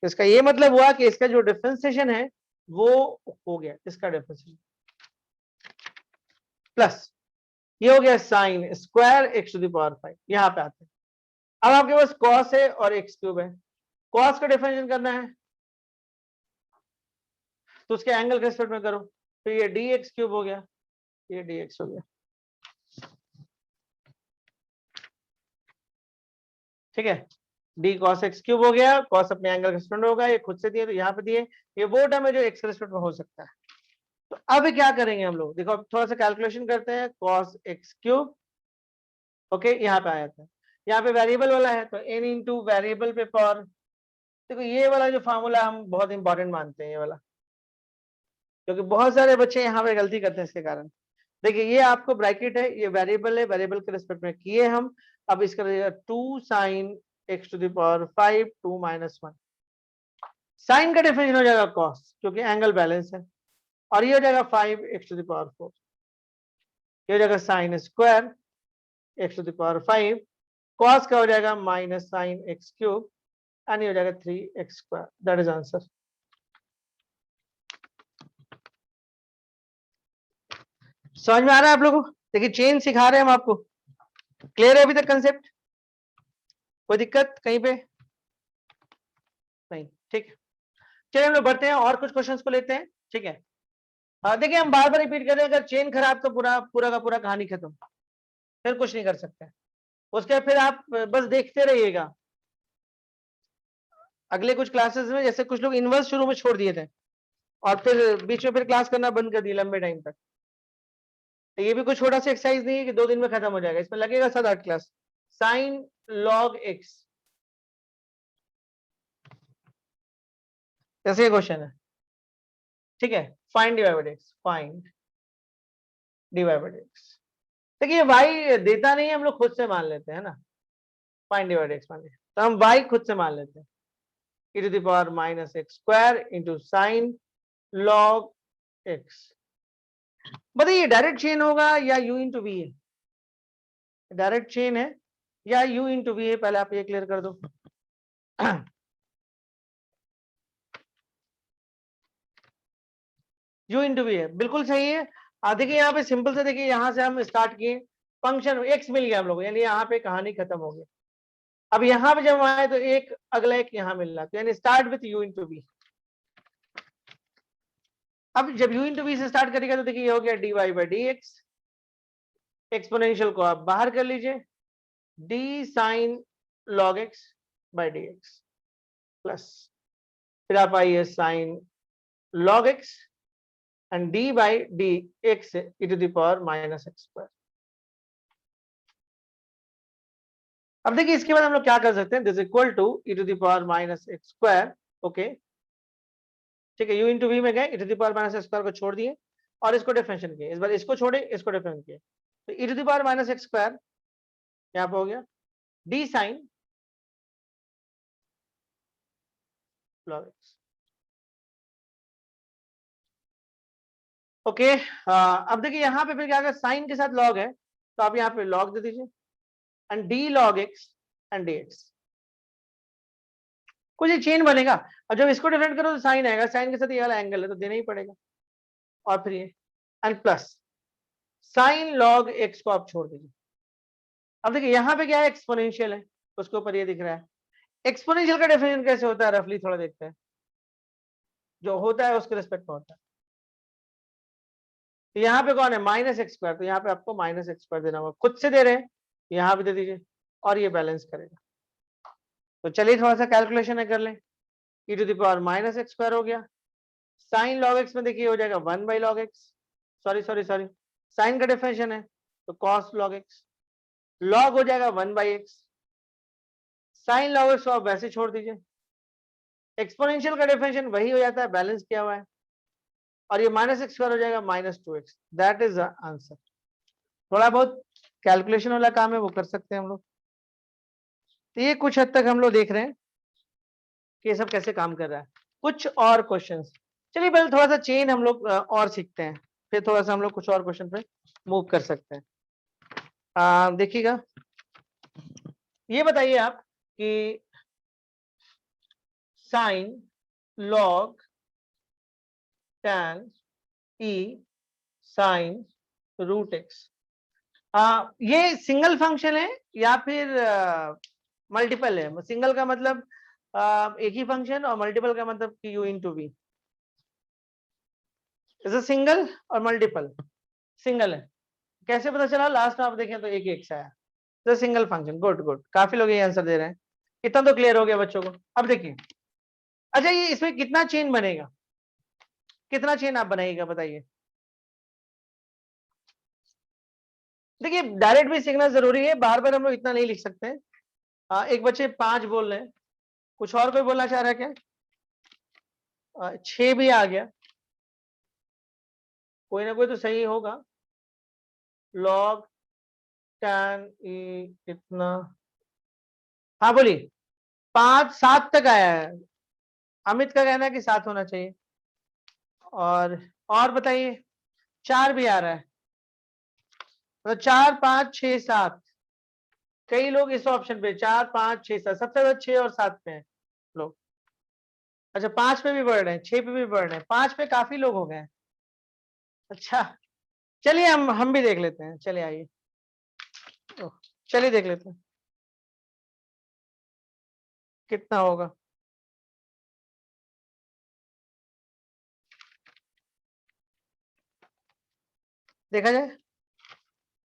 इसका ये मतलब हुआ कि इसका जो डिफरेंशिएशन है वो हो गया, इसका डिफरेंशिएशन प्लस ये हो गया sine square x to the power 5। यहाँ पे आते हैं, अब आपके पास कॉस है और एक्स क्यूब है, कॉस का डिफरेंशिएशन करना है तो उसके एंगल के रिस्पेक्ट में करो, तो ये डी एक्स क्यूब हो गया, ये डी एक्स हो गया, ठीक है। डी कॉस एक्स क्यूब हो गया, कॉस अपने एंगल के रिस्पेक्ट में होगा, ये खुद से दिए तो यहाँ पे दिए, ये वो टर्म है जो एक्स के रिस्पेक्ट में हो सकता है। तो अब क्या करेंगे हम लोग, देखो अब थोड़ा सा कैलकुलेशन करते हैं, कॉस एक्स क्यूब, ओके, यहाँ पे आया था, यहाँ पे वेरिएबल वाला है तो एन इंटू वेरिएबल पे पावर। देखो ये वाला जो फॉर्मूला हम बहुत इंपॉर्टेंट मानते हैं ये वाला, क्योंकि बहुत सारे बच्चे यहाँ पे गलती करते हैं इसके कारण। देखिए ये आपको ब्रैकेट है, ये वेरिएबल है, वेरिएबल के रिस्पेक्ट में किए हम। अब इसका रहेगा 2 sine x to the power 5 2 minus 1, sine का डिफरेंशिएशन हो जाएगा कॉस क्योंकि एंगल बैलेंस है, और ये हो जाएगा 5 एक्स टू द पावर 4, ये हो जाएगा sine square x to the power 5, cos का हो जाएगा minus sine x cube, and ये हो जाएगा 3 x square, that is answer. समझ में आ रहा है आप लोगों को? देखिए चेन सिखा रहे हैं हम आपको, क्लियर है अभी तक कंसेप्ट? कोई दिक्कत कहीं पे नहीं? ठीक है, चलिए हम लोग बढ़ते हैं और कुछ क्वेश्चंस को लेते हैं। ठीक है, देखिए हम बार बार रिपीट कर रहे हैं, अगर चेन खराब तो पूरा पूरा का पूरा कहानी खत्म, फिर कुछ नहीं कर सकते। उसके बाद फिर आप बस देखते रहिएगा अगले कुछ क्लासेस में, जैसे कुछ लोग इनवर्स शुरू में छोड़ दिए थे और फिर बीच में फिर क्लास करना बंद कर दी लंबे टाइम तक। तो ये भी कोई छोटा सा एक्सरसाइज नहीं है कि 2 दिन में खत्म हो जाएगा, इसमें लगेगा 7-8 क्लास। साइन लॉग एक्स, कैसे क्वेश्चन है? ठीक है, find divide x, find divide x. देखिए y देता नहीं है, हम लोग खुद से मान लेते हैं ना, फाइंड डिवाइड एक्स मान लेते, तो हम y खुद से मान लेते हैं, e to the power minus x square into sine log x. बताइए डायरेक्ट चेन होगा या u इंटू वी है? डायरेक्ट चेन है या u इंटू वी है, पहले आप ये क्लियर कर दो। u इंटू वी है, बिल्कुल सही है। देखिए यहाँ पे सिंपल से, देखिए यहाँ से हम स्टार्ट किए, फंक्शन x मिल गया हम लोग, यानी यहाँ पे कहानी खत्म हो गई। अब यहाँ पे जब आए तो एक अगला एक यहाँ मिल रहा, तो यानी start with u into v. अब जब u इंटू वी से स्टार्ट करेगा तो देखिए ये हो गया dy by D x, exponential को आप बाहर कर लीजिए, d sine log x by D x plus, फिर आप आइए sine log x and d by D x e to the power minus x square. अब देखिए इसके बाद हम लोग क्या कर सकते हैं, this equal to E to the power minus x square. Okay ठीक है, u इंटू वी में गए, E to the power minus x square को छोड़ दिए और इसको डिफरेंशिएट किए, इस बार इसको छोड़े इसको डिफरेंशिएट किए, तो E to the power minus x square यहाँ पे हो गया D sine log X. Okay अब देखिए यहाँ पे फिर क्या होगा, साइन के साथ लॉग है तो आप यहाँ पे लॉग दे दीजिए and D log x and d X, कुछ एक चेन बनेगा। और जब इसको डिफरेंट करो तो साइन आएगा, साइन के साथ ये वाला एंगल है तो देना ही पड़ेगा, और फिर ये and plus sign log x को आप छोड़ दीजिए। अब देखिए यहाँ पे क्या है, एक्सपोनेंशियल है, उसके ऊपर ये दिख रहा है। एक्सपोनेंशियल का डेफिनेशन कैसे होता है, रफली थोड़ा देखते हैं, जो होता है उसके रिस्पेक्ट में होता है। तो यहाँ पे कौन है, माइनस एक्स स्क्वायर, तो यहाँ पे आपको माइनस एक्स स्क्वायर देना होगा, खुद से दे रहे हैं यहाँ पे दे दीजिए और ये बैलेंस करेगा। तो चलिए थोड़ा सा कैलकुलेशन है कर लें, E to the power minus x square हो गया, साइन लॉग एक्स में देखिए हो जाएगा 1 by log x, sorry sorry sorry, sine का डिफरेंशियल है तो कॉस लॉग एक्स, लॉग हो जाएगा 1 by x, sine log x को आप वैसे छोड़ दीजिए, एक्सपोनेंशियल का डिफरेंशियल वही हो जाता है, बैलेंस किया हुआ है, और ये माइनस एक्स स्क्वायर हो जाएगा minus 2x। That is the answer. थोड़ा बहुत कैलकुलेशन वाला काम है वो कर सकते हैं हम लोग, तो ये कुछ हद तक हम लोग देख रहे हैं कि ये सब कैसे काम कर रहा है। कुछ और क्वेश्चंस, चलिए पहले थोड़ा सा चेन हम लोग और सीखते हैं, फिर थोड़ा सा हम लोग कुछ और क्वेश्चन पे मूव कर सकते हैं। देखिएगा, ये बताइए आप कि sine log tan e sine root x, ये सिंगल फंक्शन है या फिर मल्टीपल है? सिंगल का मतलब एक ही फंक्शन, और मल्टीपल का मतलब कि u into v. Is single और मल्टीपल? सिंगल है, कैसे पता चला? लास्ट में आप देखें तो एक एक आया, तो सिंगल फंक्शन। गुड गुड, काफी लोग ये आंसर दे रहे हैं, इतना तो क्लियर हो गया बच्चों को। अब देखिए, अच्छा ये इसमें कितना चेन बनेगा, कितना चेन आप बनाइएगा बताइए। देखिए डायरेक्ट भी सीखना जरूरी है, बार बार हम लोग इतना नहीं लिख सकते हैं। एक बच्चे 5 बोल रहे हैं, कुछ और कोई बोलना चाह रहा है क्या? 6 भी आ गया, कोई ना कोई तो सही होगा। लॉग tan ई इतना, हाँ बोलिए। 5-7 तक आया है, अमित का कहना है कि 7 होना चाहिए। और बताइए, 4 भी आ रहा है, तो 4 5 6 7, कई लोग इस ऑप्शन पे 4 5 6 7, सबसे ज्यादा 6 और 7 पे हैं लोग। अच्छा 5 पे भी बढ़ रहे हैं, 6 पे भी बढ़ रहे हैं, 5 पे काफी लोग हो गए हैं। अच्छा चलिए हम भी देख लेते हैं, चलिए आइए, चलिए देख लेते हैं कितना होगा। देखा जाए,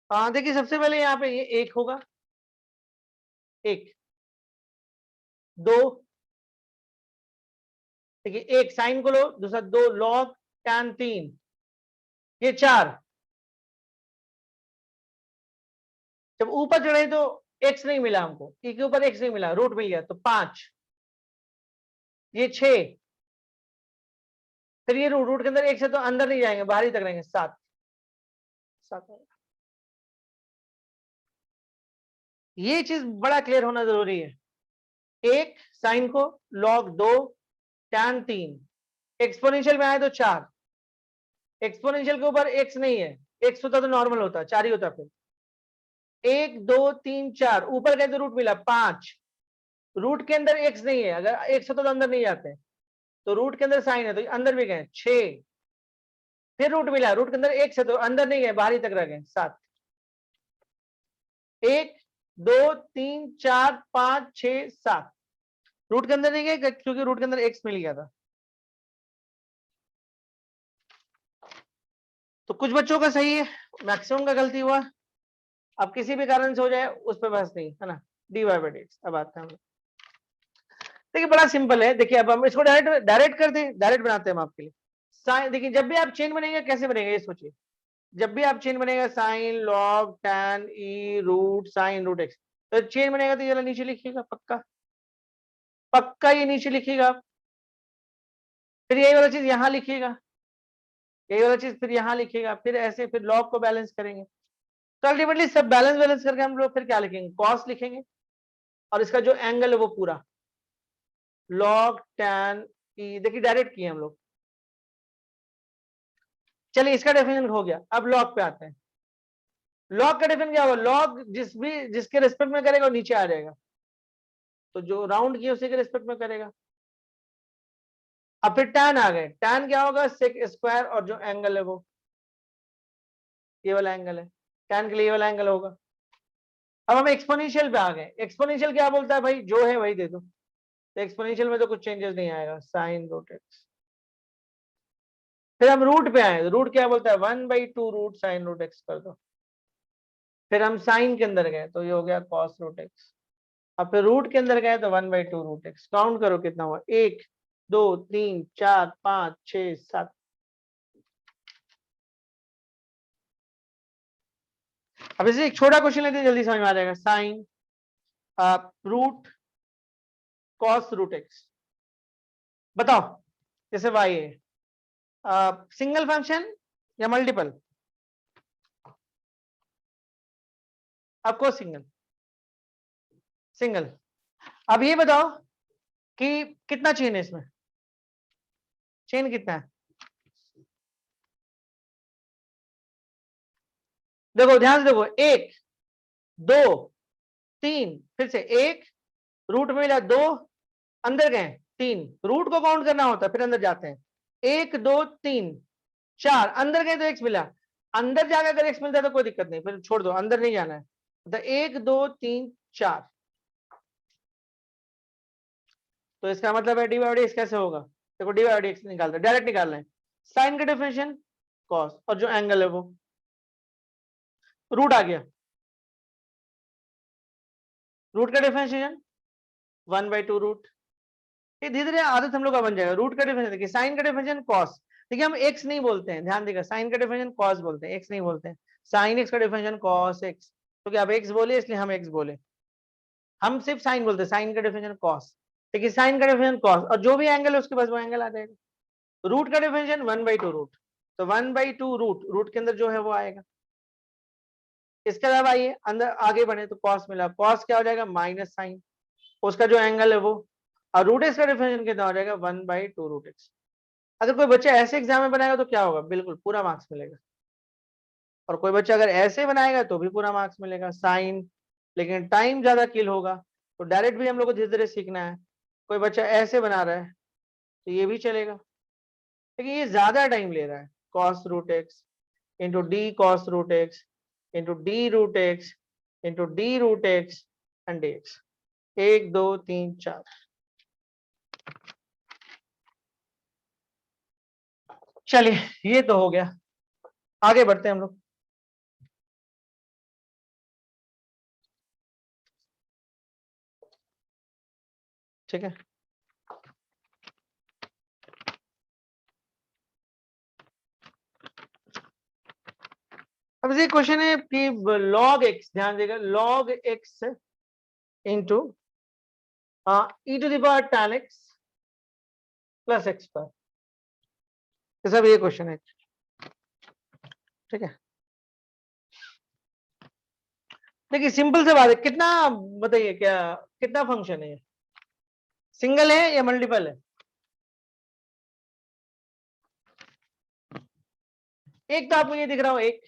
हाँ देखिए सबसे पहले यहाँ पे ये एक होगा, एक, दो, देखिए एक साइन को लो, दूसरा दो लॉग टैन तीन, ये चार, जब ऊपर चढ़े तो एक्स नहीं मिला हमको, ई के ऊपर एक्स नहीं मिला, रूट मिल गया तो पांच, ये छह, फिर ये रूट के अंदर एक से तो अंदर नहीं जाएंगे, बाहर ही तक रहेंगे, सात, सात। ये चीज बड़ा क्लियर होना जरूरी है। एक साइन को लॉग दो टैन तीन, एक्सपोनेंशियल में आए तो चार, एक्सपोनेंशियल के ऊपर एक्स नहीं है, एक्स होता तो नॉर्मल होता, चार ही होता, फिर एक दो तीन चार, ऊपर गए तो रूट मिला पांच, रूट के अंदर एक्स नहीं है, अगर एक्स होता तो अंदर नहीं जाते, तो रूट के अंदर साइन है तो अंदर भी गए छह, फिर रूट मिला, रूट के अंदर एक्स है तो अंदर नहीं गए, बाहर ही तक रह गए सात, एक दो तीन चार पांच छह सात, रूट के अंदर नहीं गए क्योंकि रूट के अंदर एक्स मिल गया था। तो कुछ बच्चों का सही है, मैक्सिमम का गलती हुआ। अब किसी भी कारण से हो जाए उस पर बहस नहीं है ना, dy बाई डी एक्स। अब आते हैं, देखिए बड़ा सिंपल है, देखिए अब हम इसको डायरेक्ट डायरेक्ट कर दें, डायरेक्ट बनाते हैं हम आपके लिए। साइन, देखिए जब भी आप चेन बनेगा कैसे बनेगा ये सोचिए, जब भी आप चेन बनेगा sign log tan E root sine root x, तो चेन बनेगा तो ये नीचे लिखिएगा, पक्का पक्का ये नीचे लिखिएगा, फिर यही वाला चीज यहाँ लिखिएगा, यही वाला चीज फिर यहाँ लिखिएगा, फिर ऐसे फिर लॉग को बैलेंस करेंगे, तो अल्टीमेटली सब बैलेंस बैलेंस करके हम लोग फिर क्या लिखेंगे, कॉस लिखेंगे, और इसका जो एंगल है वो पूरा लॉग टैन ई, देखिए डायरेक्ट किए हम लोग। चलिए इसका डेफिनेशन हो गया, अब लॉग पे आते हैं। लॉग का डेफिनेशन क्या होगा, लॉग जिसके रिस्पेक्ट में करेगा वो नीचे आ जाएगा, तो जो राउंड किए उसी के रिस्पेक्ट में करेगा। अब फिर टैन आ गए, टैन क्या होगा, सेक स्क्वायर, और जो एंगल है वो ये वाला एंगल है, टैन के लिए ये वाला एंगल होगा। अब हम एक्सपोनेंशियल पे आ गए, एक्सपोनेंशियल क्या बोलता है भाई, जो है वही दे दो, तो एक्सपोनेंशियल में तो कुछ चेंजेस नहीं आएगा, साइन रूट एक्स। फिर हम रूट पे आए, रूट क्या बोलता है, 1/2 रूट साइन रूट एक्स कर दो, फिर हम साइन के अंदर गए तो ये हो गया कॉस रूट एक्स, अब फिर रूट के अंदर गए तो 1/2 रूट एक्स, काउंट करो कितना हुआ, एक दो तीन चार पांच छह सात। अब इसे एक छोटा क्वेश्चन लेते हैं, जल्दी समझ में आ जाएगा, sine root cos root x, बताओ जैसे वाई है, सिंगल फंक्शन या मल्टीपल, आपको सिंगल, सिंगल। अब ये बताओ कि कितना चेन है इसमें, चेन कितना है, देखो ध्यान से देखो, एक दो तीन, फिर से एक, रूट में मिला दो, अंदर गए तीन, रूट को काउंट करना होता है फिर अंदर जाते हैं, एक दो तीन चार, अंदर गए तो एक्स मिला, अंदर जाकर अगर एक्स मिलता है तो कोई दिक्कत नहीं, फिर छोड़ दो, अंदर नहीं जाना है, तो एक दो तीन चार, तो इसका मतलब है डी बाई डी एक्स कैसे होगा, देखो डी बाई डी एक्स निकालते डायरेक्ट निकाल रहे हैं, साइन का डिफरेंशियल कॉस, और जो एंगल है वो रूट आ गया, रूट का डिफरेंशिएशन 1/2 रूट, ये धीरे धीरे आदत हम लोग का बन जाएगा। रूट का डिफरेंशियल देखिए, साइन का डिफरेंशियल कॉस, देखिए हम एक्स नहीं बोलते हैं, ध्यान देगा, साइन का डिफरेंशियल कॉस बोलते हैं, एक्स नहीं बोलते हैं, साइन एक्स का डिफरेंशियल कॉस एक्स, तो क्या आप एक्स बोले इसलिए हम एक्स बोले, हम सिर्फ साइन बोलते हैं, साइन का डिफरेंशियल कॉस, देखिए साइन का डिफरेंशियल कॉस, और जो भी एंगल है उसके पास वो एंगल आ जाएगा, रूट का डिफरेंशियल 1/2 रूट, तो 1/2 रूट, रूट के अंदर जो है वो आएगा। इसके अलावा आइए अंदर आगे बढ़े तो कॉस मिला, कॉस क्या हो जाएगा, माइनस साइन, उसका जो एंगल है वो, और रूट एक्स का डिफरेंशियल कितना हो जाएगा, 1/2 रूट एक्स। अगर कोई बच्चा ऐसे एग्जाम में बनाएगा तो क्या होगा, बिल्कुल पूरा मार्क्स मिलेगा, और कोई बच्चा अगर ऐसे बनाएगा तो भी पूरा मार्क्स मिलेगा, साइन, लेकिन टाइम ज्यादा किल होगा, तो डायरेक्ट भी हम लोग को धीरे धीरे सीखना है। कोई बच्चा ऐसे बना रहा है तो ये भी चलेगा, लेकिन ये ज्यादा टाइम ले रहा है, cos root x, into d cos root x into d root x into d root x and d x. 1 2 3 4। चलिए ये तो हो गया, आगे बढ़ते हैं हम लोग। ठीक है, अब ये क्वेश्चन है कि log x, ध्यान देगा, log x into e to the power tan x plus x पर, सब ये क्वेश्चन है। ठीक है, देखिए सिंपल से बात है, कितना बताइए, क्या कितना फंक्शन है, सिंगल है या मल्टीपल है? एक तो आपको ये दिख रहा हो एक,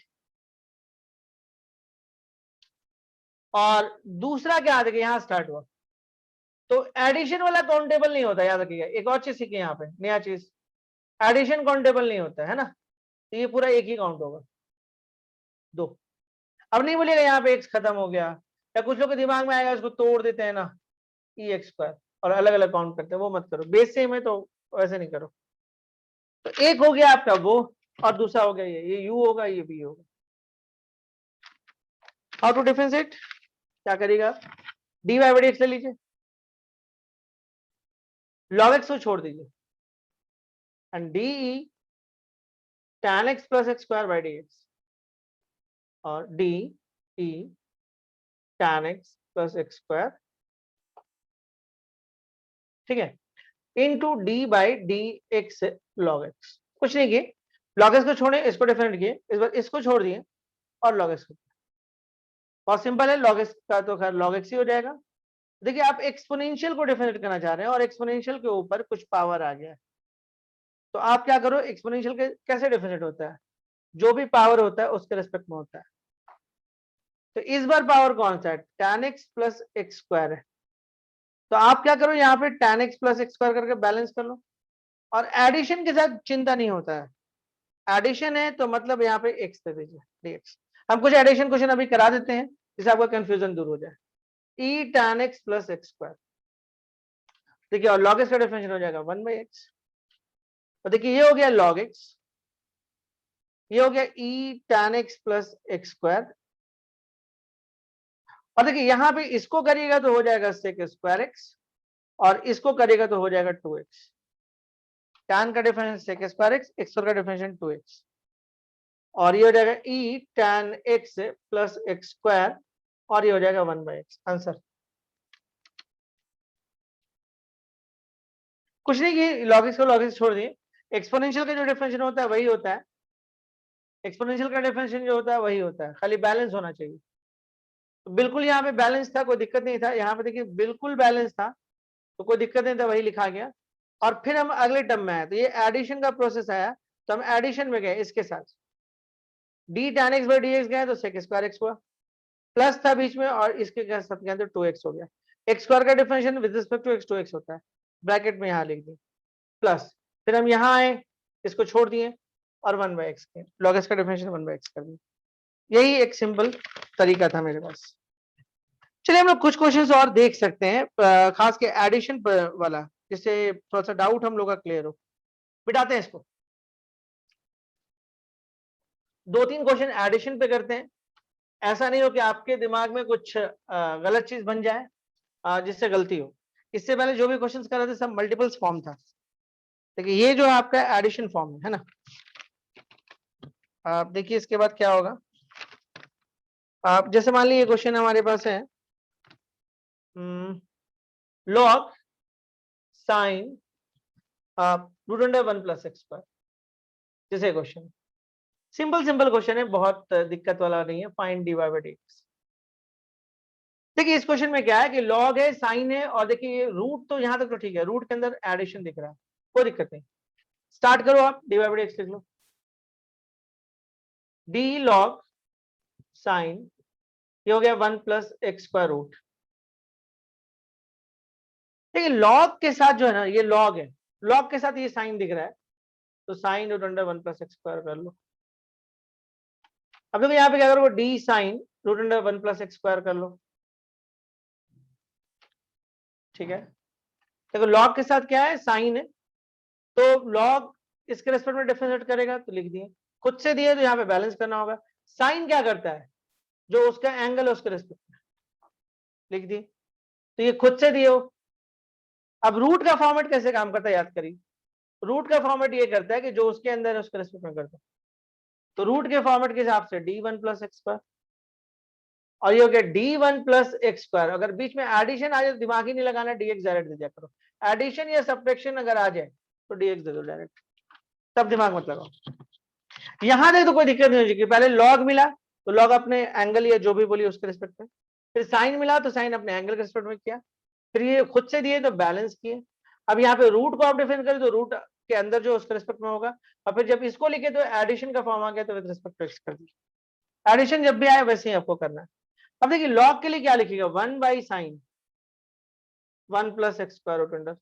और दूसरा क्या देखिए यहां स्टार्ट हुआ, तो एडिशन वाला काउंटेबल नहीं होता, याद रखिएगा। एक और चीज सीखे यहाँ पे, नया चीज, एडिशन काउंटेबल नहीं होता है ना, तो ये पूरा एक ही काउंट होगा, दो। अब नहीं बोलिएगा यहाँ पे एक्स खत्म हो गया, या कुछ लोग के दिमाग में आएगा इसको तोड़ देते हैं ना, ई एक्स स्क्वायर, और अलग अलग काउंट करते हैं, वो मत करो, बेस सेम है तो वैसे नहीं करो। तो एक हो गया आपका वो, और दूसरा हो गया ये यू होगा, ये बी होगा। हाउ टू डिफरेंशिएट, क्या करिएगा, D Y by D X ले लीजिए, लॉग एक्स को छोड़ दीजिए, and D E tan x plus x square by D X, और D E tan x plus x square, ठीक है, into D by D X log X. कुछ नहीं किए, लॉग एक्स को छोड़े, इसको डिफरेंट किए, इस बार इसको छोड़ दिए और लॉग एक्स को। बहुत सिंपल है, लॉग एक्स का तो खैर लॉग एक्स ही हो जाएगा। देखिए आप एक्सपोनेंशियल को डिफरेंट करना चाह रहे हैं और एक्सपोनेंशियल के ऊपर कुछ पावर आ गया है, तो आप क्या करो, एक्सपोनेंशियल के कैसे डिफरेंट होता है, जो भी पावर होता है उसके रेस्पेक्ट में होता है। तो इस बार पावर कौन सा है, tan x plus x square है, तो आप क्या करो यहाँ पे tan x plus x square करके बैलेंस कर लो, और एडिशन के साथ चिंता नहीं होता है, एडिशन है तो मतलब यहाँ पे x दे दीजिए dx। हम कुछ एडिशन क्वेश्चन अभी करा देते हैं जिससे आपका कंफ्यूजन दूर हो जाए। e tan x plus x square, देखिए, और log x का डिफरेंशियल हो जाएगा 1/x, तो देखिए ये हो गया log x, ये हो गया e tan x plus x square, और देखिए यहाँ पे इसको करिएगा तो हो जाएगा sec स्क्वायर x, और इसको करेगा तो हो जाएगा 2x, tan का difference sec square x, x का डिफरेंस 2x, और ये हो जाएगा e tan x plus x square, और ये हो जाएगा 1/x। आंसर कुछ नहीं कि log x को log x छोड़ दिए, एक्सपोनेंशियल का जो डिफरेंशियल होता है वही होता है, एक्सपोनेंशियल का डिफरेंशियल जो होता है वही होता है, खाली बैलेंस होना चाहिए। तो बिल्कुल यहाँ पे बैलेंस था, कोई दिक्कत नहीं था, यहाँ पे देखिए बिल्कुल बैलेंस था, तो कोई दिक्कत नहीं था, वही लिखा गया। और फिर हम अगले टर्म में आए, तो ये एडिशन का प्रोसेस आया, तो हम एडिशन में गए इसके साथ, D tan x by D x गए तो sec स्क्वायर एक्स हुआ, प्लस था बीच में, और इसके साथ गए तो 2x हो गया, एक्स स्क्वायर का differential with respect to x 2x होता है, ब्रैकेट में यहाँ लिख दी, प्लस फिर हम यहाँ आए, इसको छोड़ दिए, और 1/x के log x का डिफरेंशियल 1/x कर दिया। यही एक सिंपल तरीका था मेरे पास। चलिए हम लोग कुछ क्वेश्चंस और देख सकते हैं, खास के एडिशन वाला, जिससे थोड़ा सा डाउट हम लोग का क्लियर हो। बिठाते हैं इसको, 2-3 क्वेश्चन एडिशन पे करते हैं, ऐसा नहीं हो कि आपके दिमाग में कुछ गलत चीज बन जाए जिससे गलती हो। इससे पहले जो भी क्वेश्चंस कर रहे थे सब मल्टीपल्स फॉर्म था, देखिए ये जो आपका एडिशन फॉर्म है ना, आप देखिए इसके बाद क्या होगा। आप जैसे मान लीजिए क्वेश्चन हमारे पास है, log sine root under 1 plus x square, जैसे क्वेश्चन सिंपल सिंपल क्वेश्चन है, बहुत दिक्कत वाला नहीं है, find D Y by D x. देखिए इस क्वेश्चन में क्या है कि लॉग है, साइन है, और देखिए रूट तो यहां तक तो ठीक है, रूट के अंदर एडिशन दिख रहा है, कोई दिक्कत नहीं। स्टार्ट करो आप, d Y by D x लिख लो, डी लॉग साइन, ये हो गया 1 प्लस एक्स स्क्वायर रूट। देखिए लॉग के साथ जो है ना, ये लॉग है, लॉग के साथ ये साइन दिख रहा है, तो sine root under 1 plus x square कर लो, अब देखो यहाँ पे क्या करो, D sine root under 1 plus x square कर लो, ठीक है। देखो लॉग के साथ क्या है, साइन है, तो लॉग इसके रेस्पेक्ट में डिफरेंशिएट करेगा तो लिख दिए, खुद से दिए तो यहाँ पे बैलेंस करना होगा। साइन क्या करता है, जो उसका एंगल है उसके रेस्पेक्ट में लिख दी, तो ये खुद से दिए हो। अब रूट का फॉर्मेट कैसे काम करता है याद करिए, रूट का फॉर्मेट ये करता है कि जो उसके अंदर है उसके रेस्पेक्ट में करता है, तो रूट के फॉर्मेट के हिसाब से d1 प्लस एक्स स्क्वायर, और ये हो गया d1 प्लस एक्स स्क्वायर। अगर बीच में एडिशन आ जाए तो दिमाग ही नहीं लगाना, dx डायरेक्ट दे दिया करो, एडिशन या सब्ट्रैक्शन अगर आ जाए तो dx दे दो डायरेक्ट, तब दिमाग मत लगाओ। यहां तक तो कोई दिक्कत नहीं हो जाएगी, पहले लॉग मिला तो लॉग अपने एंगल या जो भी बोली उसके रिस्पेक्ट में, फिर साइन मिला तो साइन अपने एंगल के रिस्पेक्ट में किया, फिर ये खुद से दिए तो बैलेंस किए। अब यहाँ पे रूट को आप डिफाइन करें तो रूट के अंदर जो उसके रिस्पेक्ट में होगा, और फिर जब इसको लिखे तो एडिशन का फॉर्म आ गया तो विद रिस्पेक्ट टू एक्स कर दिया। एडिशन जब भी आए वैसे ही आपको करना है। अब देखिए लॉग के लिए क्या लिखेगा, 1 by sine 1 plus x square root under,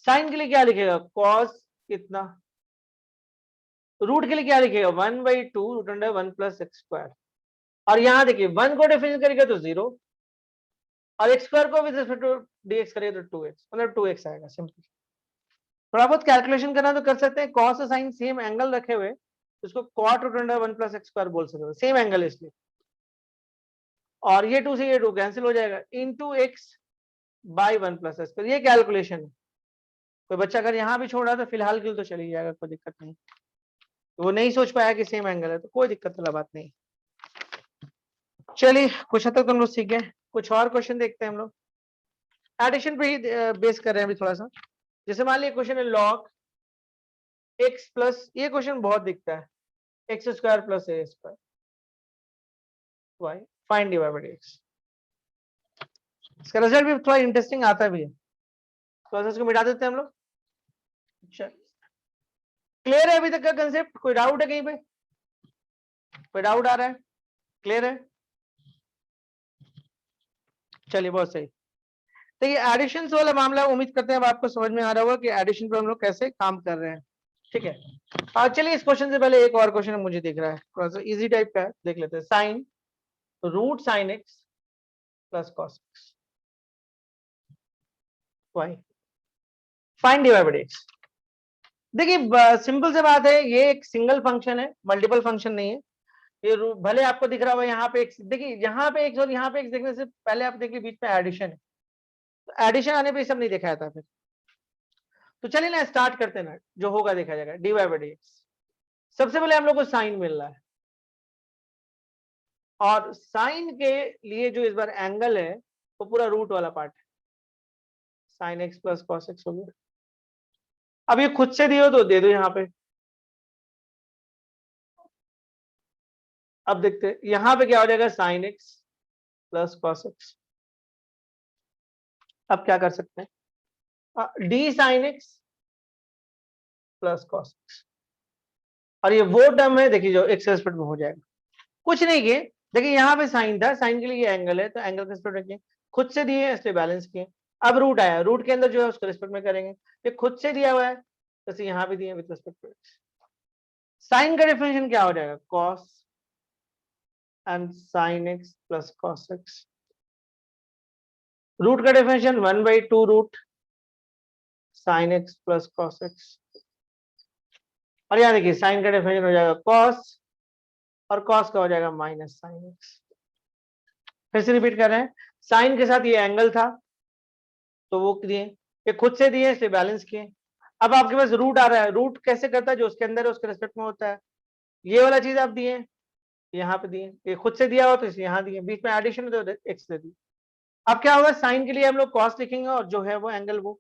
sine के लिए क्या लिखेगा कॉस कितना, रूट के लिए क्या लिखेगा 1 by 2 root under 1 plus x square, और यहां देखिए 1 को डिफरेंस करेगा तो 0, और एक्स स्क्वायर को विद रिस्पेक्ट टू डीएक्स करेगा तो 2x, मतलब 2x आएगा सिंपल। थोड़ा बहुत कैलकुलेशन करना तो कर सकते हैं, कॉस और साइन सेम एंगल रखे हुए इसको cot root under 1 plus x square बोल सकते हैं, सेम एंगल है इसलिए, और ये 2 से ये 2 कैंसिल हो जाएगा, into x by 1 plus x, ये कैलकुलेशन है। कोई बच्चा अगर यहाँ भी छोड़ रहा तो फिलहाल के लिए तो चली जाएगा, कोई दिक्कत नहीं, वो नहीं सोच पाया कि सेम एंगल है तो कोई दिक्कत वाला बात नहीं। चलिए कुछ हद तक तो हम लोग सीख गए, कुछ और क्वेश्चन देखते हैं हम लोग, एडिशन पे ही बेस कर रहे हैं अभी थोड़ा सा। जैसे मान लिया क्वेश्चन है लॉग एक्स प्लस, ये क्वेश्चन बहुत दिखता है, x square plus A square y find dy by dx, इसका रिजल्ट भी थोड़ा इंटरेस्टिंग आता भी है, तो इसको मिटा देते हैं हम लोग। अच्छा क्लियर है अभी तक का कंसेप्ट, कोई डाउट है कहीं पे, कोई डाउट आ रहा है, क्लियर है? चलिए बहुत सही। तो ये एडिशन वाला मामला उम्मीद करते हैं अब आपको समझ में आ रहा होगा कि एडिशन पर हम लोग कैसे काम कर रहे हैं, ठीक है। चलिए इस क्वेश्चन से पहले एक और क्वेश्चन मुझे दिख रहा है, थोड़ा सा इजी टाइप का है, देख लेते हैं। Sine root sine x plus cos x y find dy by dx। देखिए सिंपल से बात है, ये एक सिंगल फंक्शन है, मल्टीपल फंक्शन नहीं है। ये भले आपको दिख रहा होगा यहाँ पे एक, देखिए यहाँ पे एक और यहाँ पे एक देखने से पहले आप देखिए बीच में एडिशन है, तो एडिशन आने पे सब नहीं दिखाया था फिर। तो चलिए ना स्टार्ट करते हैं ना, जो होगा देखा जाएगा dy बाई dx। सबसे पहले हम लोग को साइन मिल रहा है, और साइन के लिए जो इस बार एंगल है वो पूरा रूट वाला पार्ट है, sine x plus cos x हो गया। अब ये खुद से दियो तो दे दो यहाँ पे, अब देखते हैं यहाँ पे क्या हो जाएगा, sine x plus cos x. अब क्या कर सकते हैं, d sine x plus cos X, और ये वो टर्म है देखिए जो एक्स रेस्पेक्ट में हो जाएगा, कुछ नहीं किए। देखिए यहाँ पे साइन था, साइन के लिए ये एंगल है तो एंगल के रेस्पेक्ट रखिए, खुद से दिए इसलिए बैलेंस किए। अब रूट आया, रूट के अंदर जो है उसके रेस्पेक्ट में करेंगे, ये खुद से दिया हुआ है जैसे यहाँ भी दिए with respect to X. Sine का डिफरेंशियल क्या हो जाएगा, cos and sine x plus cos X. Root का differential 1 by 2 root sine x plus cos X, और यहाँ देखिए साइन का डिफरेंशियल हो जाएगा कॉस, और कॉस का हो जाएगा माइनस साइन एक्स। फिर से रिपीट कर रहे हैं, साइन के साथ ये एंगल था तो वो दिए, ये खुद से दिए इसलिए बैलेंस किए। अब आपके पास रूट आ रहा है, रूट कैसे करता है, जो उसके अंदर है उसके रेस्पेक्ट में होता है, ये वाला चीज आप दिए यहाँ पे दिए, ये खुद से दिया हो तो इसे यहाँ दिए, बीच में एडिशन है तो एक्स दे दिए। अब क्या होगा, साइन के लिए हम लोग कॉस लिखेंगे और जो है वो एंगल वो,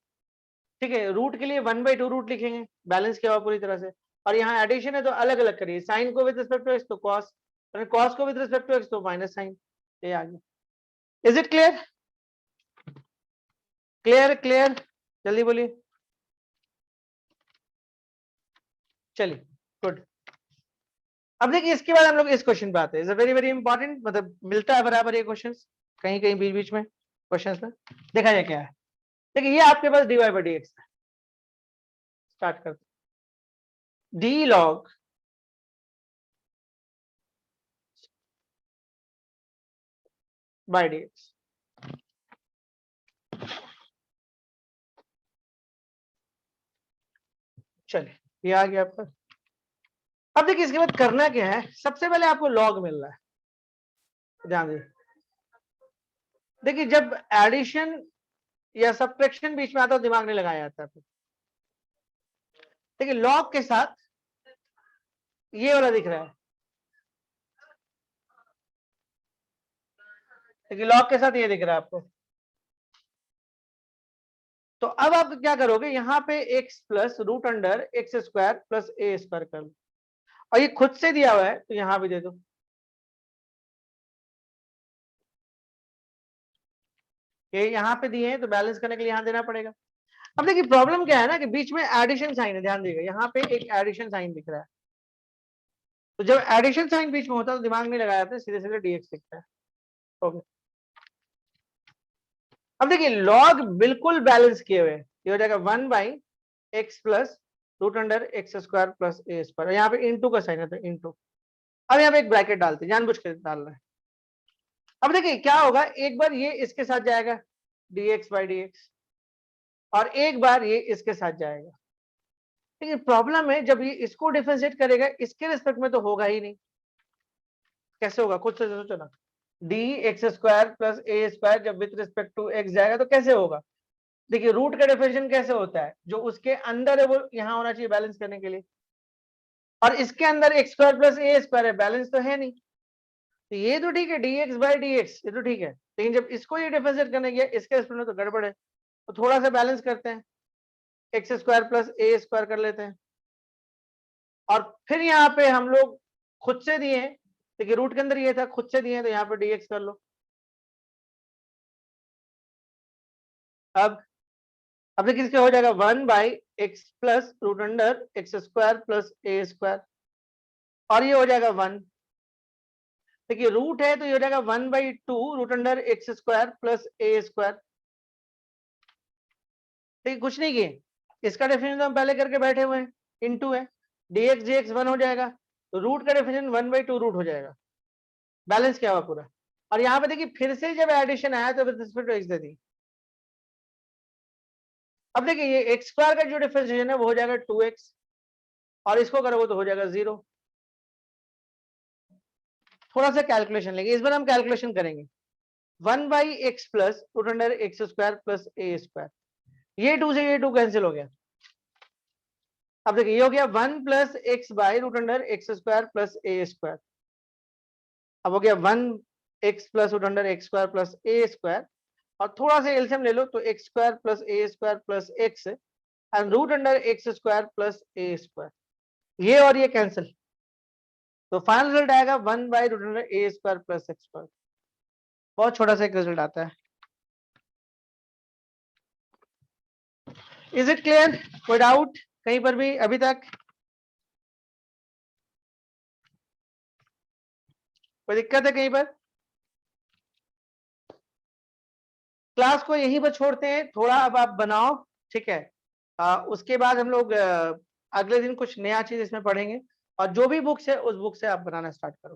ठीक है। रूट के लिए 1 बाई 2 रूट लिखेंगे, बैलेंस किया हुआ पूरी तरह से, और यहाँ एडिशन है तो अलग अलग करिए, साइन को विद रिस्पेक्ट टू एक्स तो कॉस, और कॉस को विद रिस्पेक्ट टू एक्स तो माइनस साइन, ये आ गया। Is it clear, clear clear, जल्दी बोलिए। चलिए गुड। अब देखिए इसके बाद हम लोग इस क्वेश्चन पे आते हैं, इज वेरी वेरी इंपॉर्टेंट, मतलब मिलता है बराबर ये क्वेश्चन, कहीं कहीं बीच बीच में क्वेश्चन में देखा जाए क्या है। देखिए ये आपके पास dy बाई dx है, स्टार्ट करते डी लॉग बाय dx। चलिए ये आ गया आपका। अब देखिए इसके बाद करना क्या है, सबसे पहले आपको लॉग मिल रहा है, ध्यान दीजिए। देखिए जब एडिशन या सब्ट्रैक्शन बीच में आता है दिमाग नहीं लगाया जाता है। देखिए लॉग के साथ ये वाला दिख रहा है, देखिए लॉग के साथ ये दिख रहा है आपको। तो अब आप क्या करोगे, यहां पे x plus root under x square plus ए स्क्वायर कर लो, और ये खुद से दिया हुआ है तो यहां भी दे दो। ये यहां पे दिए हैं तो बैलेंस करने के लिए यहां देना पड़ेगा। अब देखिए प्रॉब्लम क्या है ना कि बीच में एडिशन साइन है, ध्यान दीजिएगा यहाँ पे एक एडिशन साइन दिख रहा है। तो जब एडिशन साइन बीच में होता है तो दिमाग नहीं लगाया जाता, सीधे सीधे dx दिखता है। ओके, अब देखिए लॉग बिल्कुल बैलेंस किए हुए, ये हो जाएगा 1 by x plus root under x square plus A square, यहाँ पे इंटू का साइन है तो इंटू। अब यहाँ पे एक ब्रैकेट डालते हैं, जानबूझ के डाल रहे हैं। अब देखिए क्या होगा, एक बार ये इसके साथ जाएगा dx बाई dx, और एक बार ये इसके साथ जाएगा। लेकिन प्रॉब्लम है जब ये इसको डिफरेंशिएट करेगा इसके रिस्पेक्ट में तो होगा ही नहीं। कैसे होगा, खुद से सोचो ना। डी एक्स स्क्वायर प्लस ए स्क्वायर जब विथ रिस्पेक्ट टू एक्स जाएगा तो कैसे होगा। देखिए रूट का डिफरेंशिएशन कैसे होता है, जो उसके अंदर है वो यहाँ होना चाहिए बैलेंस करने के लिए, और इसके अंदर एक्स स्क्वायर प्लस ए स्क्वायर है, बैलेंस तो है नहीं। तो ये तो ठीक है dx बाई dx, ये तो ठीक है, लेकिन जब इसको ये डिफरेंशिएट करने गया इसके रिस्पेक्ट में तो गड़बड़ है। तो थोड़ा सा बैलेंस करते हैं, एक्स स्क्वायर प्लस ए स्क्वायर कर लेते हैं, और फिर यहाँ पे हम लोग खुद से दिए हैं, देखिए रूट के अंदर ये था, खुद से दिए हैं तो यहाँ पे dx कर लो। अब देखिए इसका हो जाएगा 1 by x plus root under x square plus A square, और ये हो जाएगा 1। देखिए रूट है तो ये हो जाएगा 1 by 2 root under x square plus A square. देखिए कुछ नहीं किए, इसका डेफिनेशन तो हम पहले करके बैठे हुए हैं, इनटू है, dx dx 1 हो जाएगा, तो रूट का डेफिनेशन 1 बाई 2 रूट हो जाएगा, बैलेंस क्या हुआ पूरा। और यहाँ पे देखिए फिर से जब एडिशन आया तो विद रिस्पेक्ट टू एक्स दे दी। अब देखिए ये एक्स स्क्वायर का जो डिफरेंशिएशन है वो हो जाएगा 2x, और इसको करोगे तो हो जाएगा 0। थोड़ा सा कैलकुलेशन लेंगे, इस बार हम कैलकुलेशन करेंगे। 1 by x plus root under x square plus A square, ये 2 से ये 2 कैंसिल हो गया। अब देखिए ये हो गया 1 plus X by root under x square plus A square, अब हो गया 1 X plus root under x square plus ए स्क्वायर, और थोड़ा सा एलसीएम ले लो तो X square plus A square plus X and root under x square plus A square, ये और ये कैंसिल, तो फाइनल रिजल्ट आएगा 1 by root under A square plus x square. बहुत छोटा सा एक रिजल्ट आता है। इज इट क्लियर, कोई डाउट कहीं पर भी अभी तक, कोई दिक्कत है कहीं पर। क्लास को यहीं पर छोड़ते हैं, थोड़ा अब आप बनाओ, ठीक है। उसके बाद हम लोग अगले दिन कुछ नया चीज इसमें पढ़ेंगे, और जो भी बुक्स है उस बुक से आप बनाना स्टार्ट करो,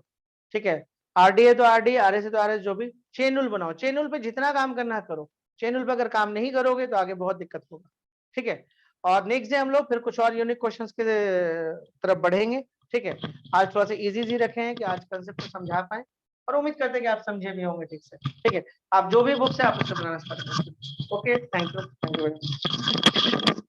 ठीक है। आरडी है तो आरडी, आरएस है तो आरएस, जो भी चेन रूल बनाओ, चेन रूल पे जितना काम करना है करो, चेन रूल पे अगर काम नहीं करोगे तो आगे बहुत दिक्कत होगा, ठीक है। और नेक्स्ट डे हम लोग फिर कुछ और यूनिक क्वेश्चंस के तरफ बढ़ेंगे, ठीक है। आज थोड़ा सा इजी रखे हैं कि आज कंसेप्ट को समझा पाए, और उम्मीद करते हैं कि आप समझे भी होंगे ठीक से, ठीक है। आप जो भी बुक्स है आप उससे बनाना स्टार्ट करें। Okay, thank you very much.